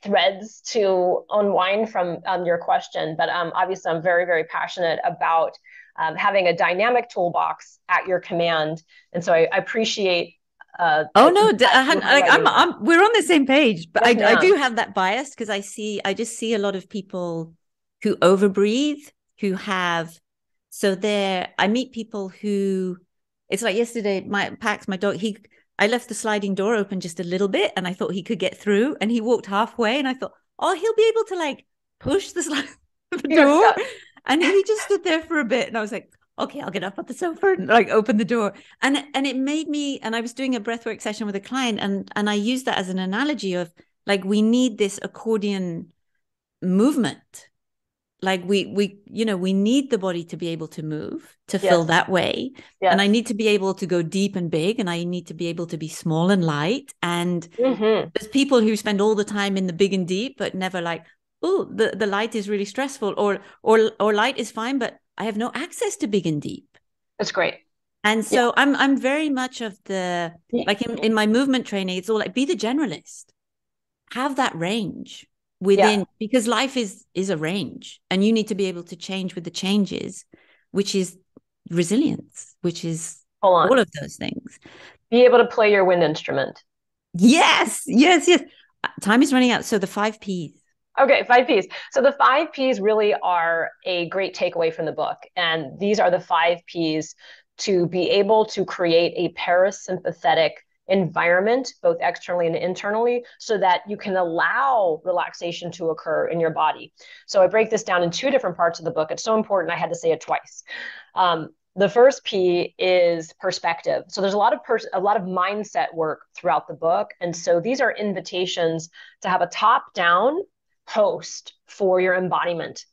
threads to unwind from your question. But obviously I'm very, very passionate about having a dynamic toolbox at your command. And so I appreciate we're on the same page, but yes, I do have that bias because I just see a lot of people who overbreathe, who have, I meet people who, it's like yesterday, my dog, I left the sliding door open just a little bit and I thought he could get through, and he walked halfway and I thought, oh, he'll be able to like push the door. And he just stood there for a bit and I was like, okay, I'll get up at the sofa and like open the door. And it made me, and I was doing a breathwork session with a client, and I used that as an analogy of like we need this accordion movement. Like we need the body to be able to move, to fill Yes. that way. And I Yes. need to be able to go deep and big, and I need to be able to be small and light. And Mm-hmm. there's people who spend all the time in the big and deep, but never like, oh, the light is really stressful, or light is fine, but I have no access to big and deep. That's great. And Yeah. so I'm very much of the like in my movement training, it's all like be the generalist, have that range Yeah. within, because life is a range, and you need to be able to change with the changes, which is resilience, which is Hold all on. of those things. Be able to play your wind instrument. Yes, yes, yes. Time is running out. So the 5 Ps. Okay, 5 Ps. So the 5 Ps really are a great takeaway from the book. And these are the 5 Ps to be able to create a parasympathetic environment, both externally and internally, so that you can allow relaxation to occur in your body. So I break this down in 2 different parts of the book. It's so important, I had to say it twice. The first P is perspective. So there's a lot of mindset work throughout the book. And so these are invitations to have a top-down host for your embodiment.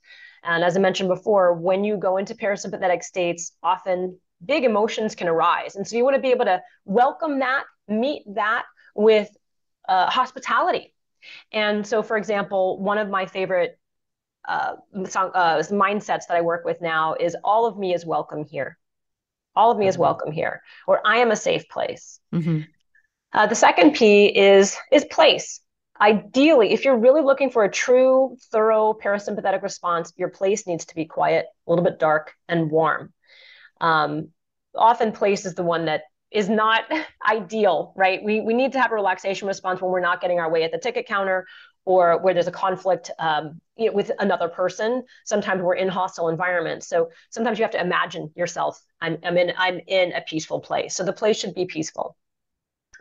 And as I mentioned before, when you go into parasympathetic states, often big emotions can arise. And so you want to be able to welcome that, meet that with hospitality. And so, for example, one of my favorite mindsets that I work with now is all of me is welcome here. All of me is welcome here, or I am a safe place. Mm-hmm. The second P is place. Ideally, if you're really looking for a true, thorough parasympathetic response, your place needs to be quiet, a little bit dark, and warm. Um, Often place is the one that is not ideal, right? We need to have a relaxation response when we're not getting our way at the ticket counter, or where there's a conflict with another person. Sometimes we're in hostile environments. So sometimes you have to imagine yourself, I'm in a peaceful place. So the place should be peaceful.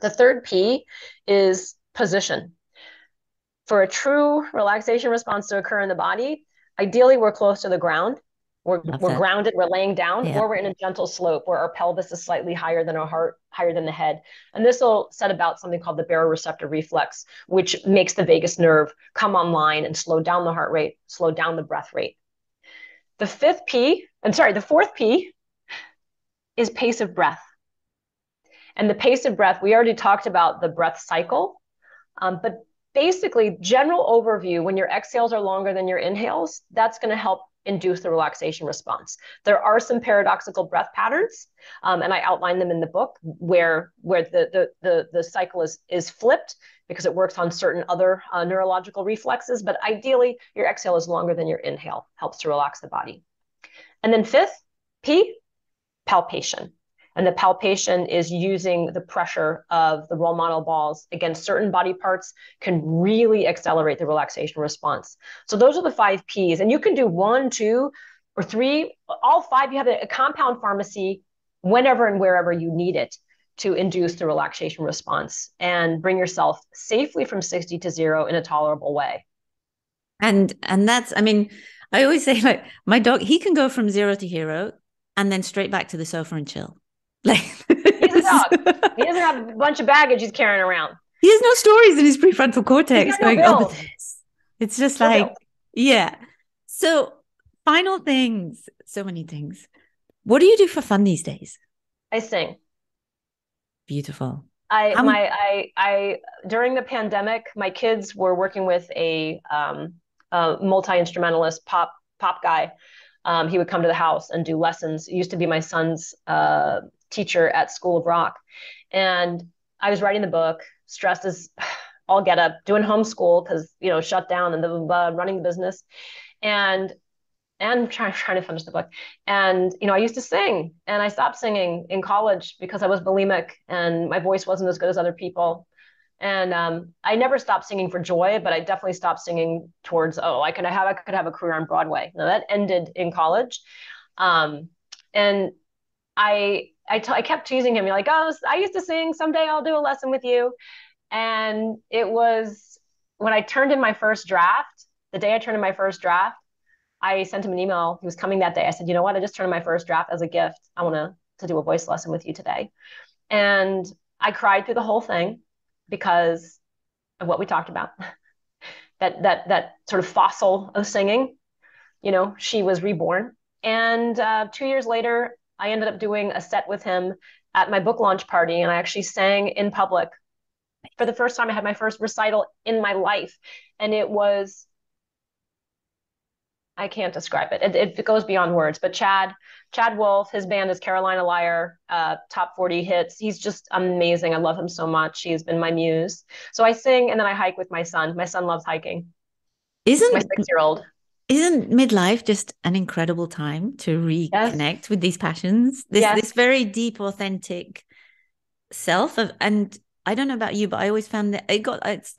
The third P is position. For a true relaxation response to occur in the body, ideally we're close to the ground. Love We're that. grounded, we're laying down, Yeah. or we're in a gentle slope where our pelvis is slightly higher than our heart, higher than the head. And this will set about something called the baroreceptor reflex, which makes the vagus nerve come online and slow down the heart rate, slow down the breath rate. The fourth P is pace of breath. And the pace of breath, we already talked about the breath cycle, but basically, general overview, when your exhales are longer than your inhales, that's going to help induce the relaxation response. There are some paradoxical breath patterns, and I outline them in the book where the cycle is flipped because it works on certain other neurological reflexes. But ideally, your exhale is longer than your inhale, helps to relax the body. And then fifth, P, palpation. And the palpation is using the pressure of the role model balls against certain body parts can really accelerate the relaxation response. So those are the 5 Ps. And you can do 1, 2, or 3, all 5. You have a compound pharmacy whenever and wherever you need it to induce the relaxation response and bring yourself safely from 60 to 0 in a tolerable way. And that's, I mean, I always say like my dog, he can go from 0 to hero and then straight back to the sofa and chill. Like He's a dog. He doesn't have a bunch of baggage he's carrying around. he has no stories in his prefrontal He's cortex got no going, oh, but bills. this. It's just No like, bills. yeah. So final things, so many things. What do you do for fun these days? I sing. Beautiful. I during the pandemic, my kids were working with a multi-instrumentalist pop guy. He would come to the house and do lessons. He used to be my son's teacher at School of Rock, and I was writing the book, stressed as all get up, doing homeschool because shut down and running the business, and trying to finish the book. And, I used to sing, and I stopped singing in college because I was bulimic and my voice wasn't as good as other people. And I never stopped singing for joy, but I definitely stopped singing towards, I could have a career on Broadway. Now that ended in college. And I kept teasing him, like, oh, I used to sing. Someday I'll do a lesson with you. And it was when I turned in my first draft, the day I turned in my first draft, I sent him an email. He was coming that day. I said, you know what? I just turned in my first draft as a gift. I want to do a voice lesson with you today. And I cried through the whole thing because of what we talked about. That sort of fossil of singing, she was reborn. And 2 years later, I ended up doing a set with him at my book launch party, and I actually sang in public for the first time. I had my first recital in my life, and it was, I can't describe it. It goes beyond words. But Chad Wolf, his band is Carolina Lyre, top 40 hits. He's just amazing. I love him so much. He's been my muse. So I sing and then I hike with my son. My son loves hiking. My Isn't 6-year-old. isn't midlife just an incredible time to Yes. reconnect with these passions? This Yes. very deep, authentic self of, and I don't know about you, but I always found that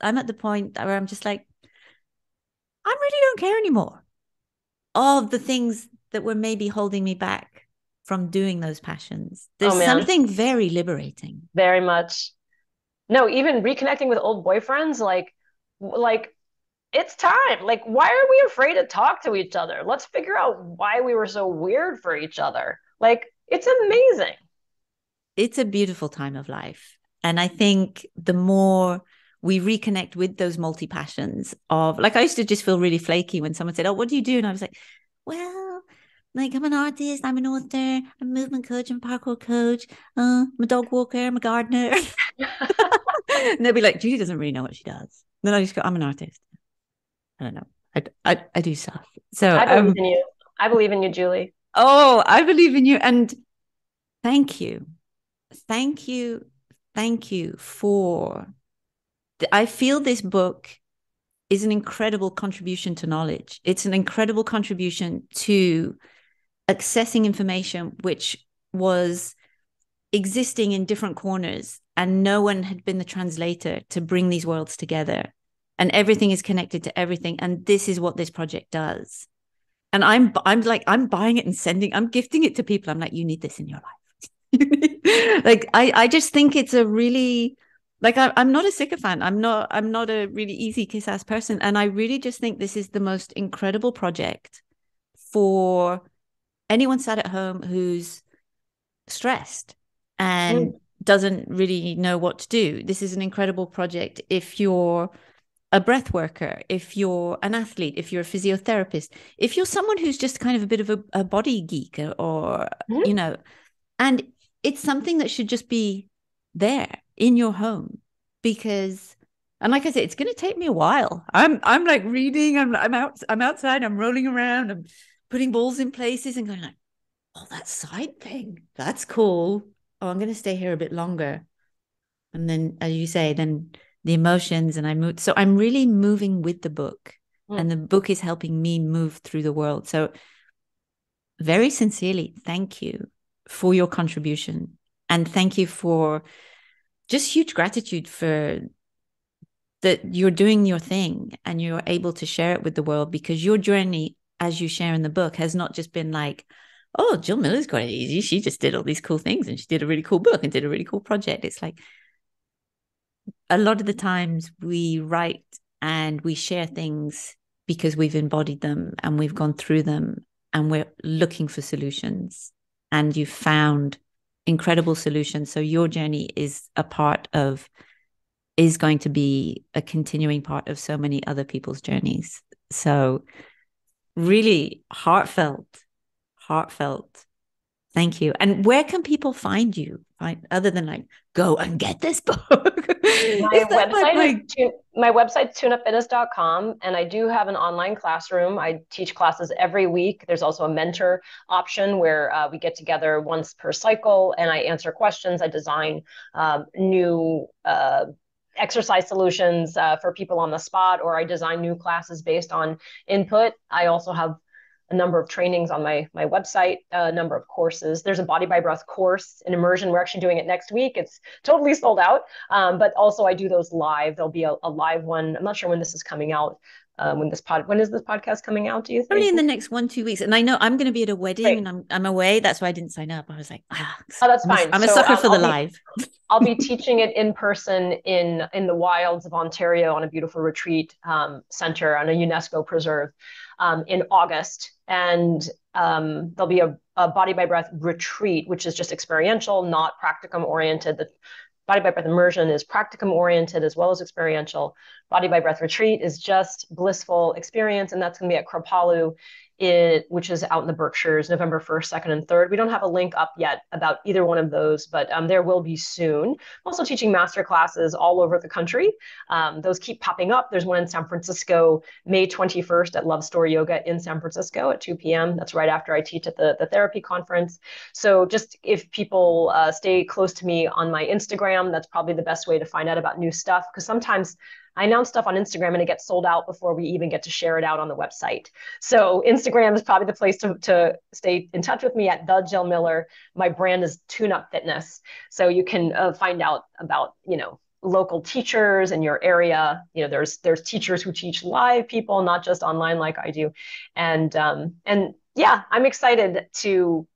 I'm at the point where I'm just like, I really don't care anymore of the things that were maybe holding me back from doing those passions. Oh There's man, something very liberating. very much. No, even reconnecting with old boyfriends, like it's time. Like, why are we afraid to talk to each other? Let's figure out why we were so weird for each other. Like, it's amazing. It's a beautiful time of life. And I think the more we reconnect with those multi passions of, like, I used to just feel really flaky when someone said, "Oh, what do you do?" And I was like, well, like, I'm an artist, I'm an author, I'm a movement coach, I'm a parkour coach, I'm a dog walker, I'm a gardener. And they'll be like, Judy doesn't really know what she does. Then I just go, I'm an artist. I don't know. I do stuff. So I believe in you. I believe in you, Julie. oh, I believe in you. And thank you. Thank you. Thank you for I feel this book is an incredible contribution to knowledge. It's an incredible contribution to accessing information which was existing in different corners, and no one had been the translator to bring these worlds together. And everything is connected to everything. And this is what this project does. And I'm like, I'm buying it and I'm gifting it to people. I'm like, you need this in your life. Like, I just think it's a really, like, I'm not a sycophant. I'm not a really easy kiss ass person. And I really just think this is the most incredible project for anyone sat at home who's stressed and Mm. doesn't really know what to do. This is an incredible project if you're a breath worker, if you're an athlete, if you're a physiotherapist, if you're someone who's just kind of a bit of a body geek, or, Mhm. and it's something that should just be there in your home. Because, and like I said, it's going to take me a while. I'm like reading, I'm outside, I'm rolling around, I'm putting balls in places and going like, oh, that side thing, that's cool. Oh, I'm going to stay here a bit longer. And then, as you say, then the emotions, and I move. So I'm really moving with the book, and Mm. the book is helping me move through the world. So, very sincerely, thank you for your contribution. And thank you for just huge gratitude for that you're doing your thing and you're able to share it with the world, because your journey, as you share in the book, has not just been like, oh, Jill Miller's got it easy. She just did all these cool things and she did a really cool book and did a really cool project. It's like, a lot of the times we write and we share things because we've embodied them and we've gone through them and we're looking for solutions, and you've found incredible solutions. So your journey is going to be a continuing part of so many other people's journeys. So really heartfelt thank you. And where can people find you, other than like, go and get this book? My Is that website is like my website's tuneupfitness.com, and I do have an online classroom. I teach classes every week. There's also a mentor option where we get together once per cycle and I answer questions. I design new exercise solutions for people on the spot, or I design new classes based on input. I also have a number of trainings on my website, a number of courses. There's a Body by Breath course, an immersion. We're actually doing it next week. It's totally sold out. But also I do those live. There'll be a live one. I'm not sure when this is coming out, when is this podcast coming out, do you Probably think? in the next 1-2 weeks. And I know I'm going to be at a wedding Great. and I'm away. That's why I didn't sign up. I was like, Oh, that's fine. I'm a So sucker for the live. I'll be teaching it in person in the wilds of Ontario on a beautiful retreat center on a UNESCO preserve in August, and there'll be a body by breath retreat, which is just experiential, not practicum oriented. The body by breath immersion is practicum oriented as well as experiential. Body by breath retreat is just blissful experience, and that's going to be at Kripalu, which is out in the Berkshires, November 1st, 2nd, and 3rd. We don't have a link up yet about either one of those, but there will be soon. I'm also teaching master classes all over the country. Those keep popping up. There's one in San Francisco, May 21st at Love Story Yoga in San Francisco at 2 p.m. That's right after I teach at the therapy conference. So just if people stay close to me on my Instagram, that's probably the best way to find out about new stuff, because sometimes I announce stuff on Instagram and it gets sold out before we even get to share it out on the website. So Instagram is probably the place to stay in touch with me at the Jill Miller. My brand is Tune Up Fitness. So you can find out about, local teachers in your area. There's teachers who teach live people, not just online like I do. And yeah, I'm excited to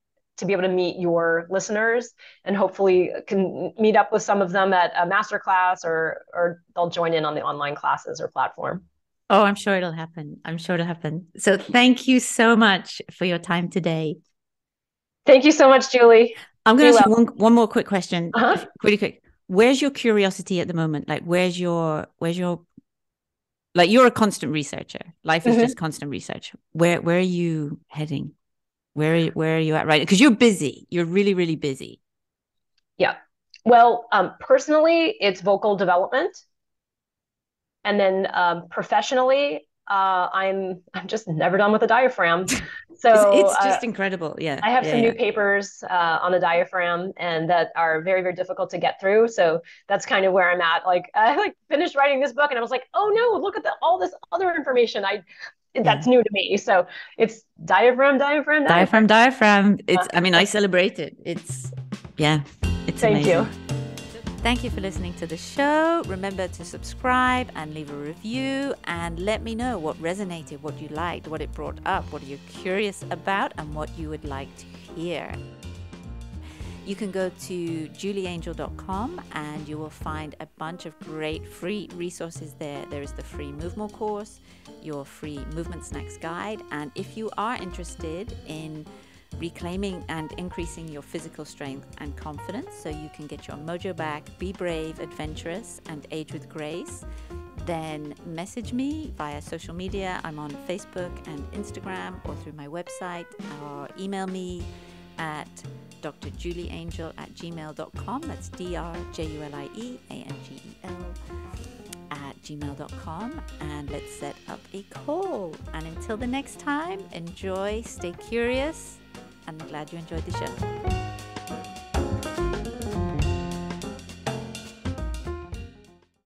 be able to meet your listeners, and hopefully can meet up with some of them at a masterclass, or they'll join in on the online classes or platform. Oh, I'm sure it'll happen. I'm sure it'll happen. So thank you so much for your time today. Thank you so much, Julie. I'm going to ask you one more quick question, Uh-huh. really quick. Where's your curiosity at the moment? Like, where's your like, you're a constant researcher. Life is just constant research. Where are you heading? Where are you at right now? Because you're busy. You're really, really busy. Yeah. Well, personally, it's vocal development. And then professionally, I'm just never done with the diaphragm. So it's just incredible. Yeah. I have some new papers on the diaphragm, and that are very, very difficult to get through. So that's kind of where I'm at. Like, I finished writing this book and I was like, oh no, look at all this other information that's new to me. So it's diaphragm. It's, I mean, I celebrate it. It's Thank amazing. you. Thank you for listening to the show. Remember to subscribe and leave a review, and let me know what resonated, what you liked, what it brought up, what you're curious about, and what you would like to hear. You can go to julieangel.com and you will find a bunch of great free resources there. There is the free Move More course, your free Movement Snacks guide, and if you are interested in reclaiming and increasing your physical strength and confidence so you can get your mojo back, be brave, adventurous, and age with grace, then message me via social media. I'm on Facebook and Instagram, or through my website, or email me at drjulieangel@gmail.com. That's drjulieangel@gmail.com, and let's set up a call. And until the next time, enjoy, stay curious, and I'm glad you enjoyed the show.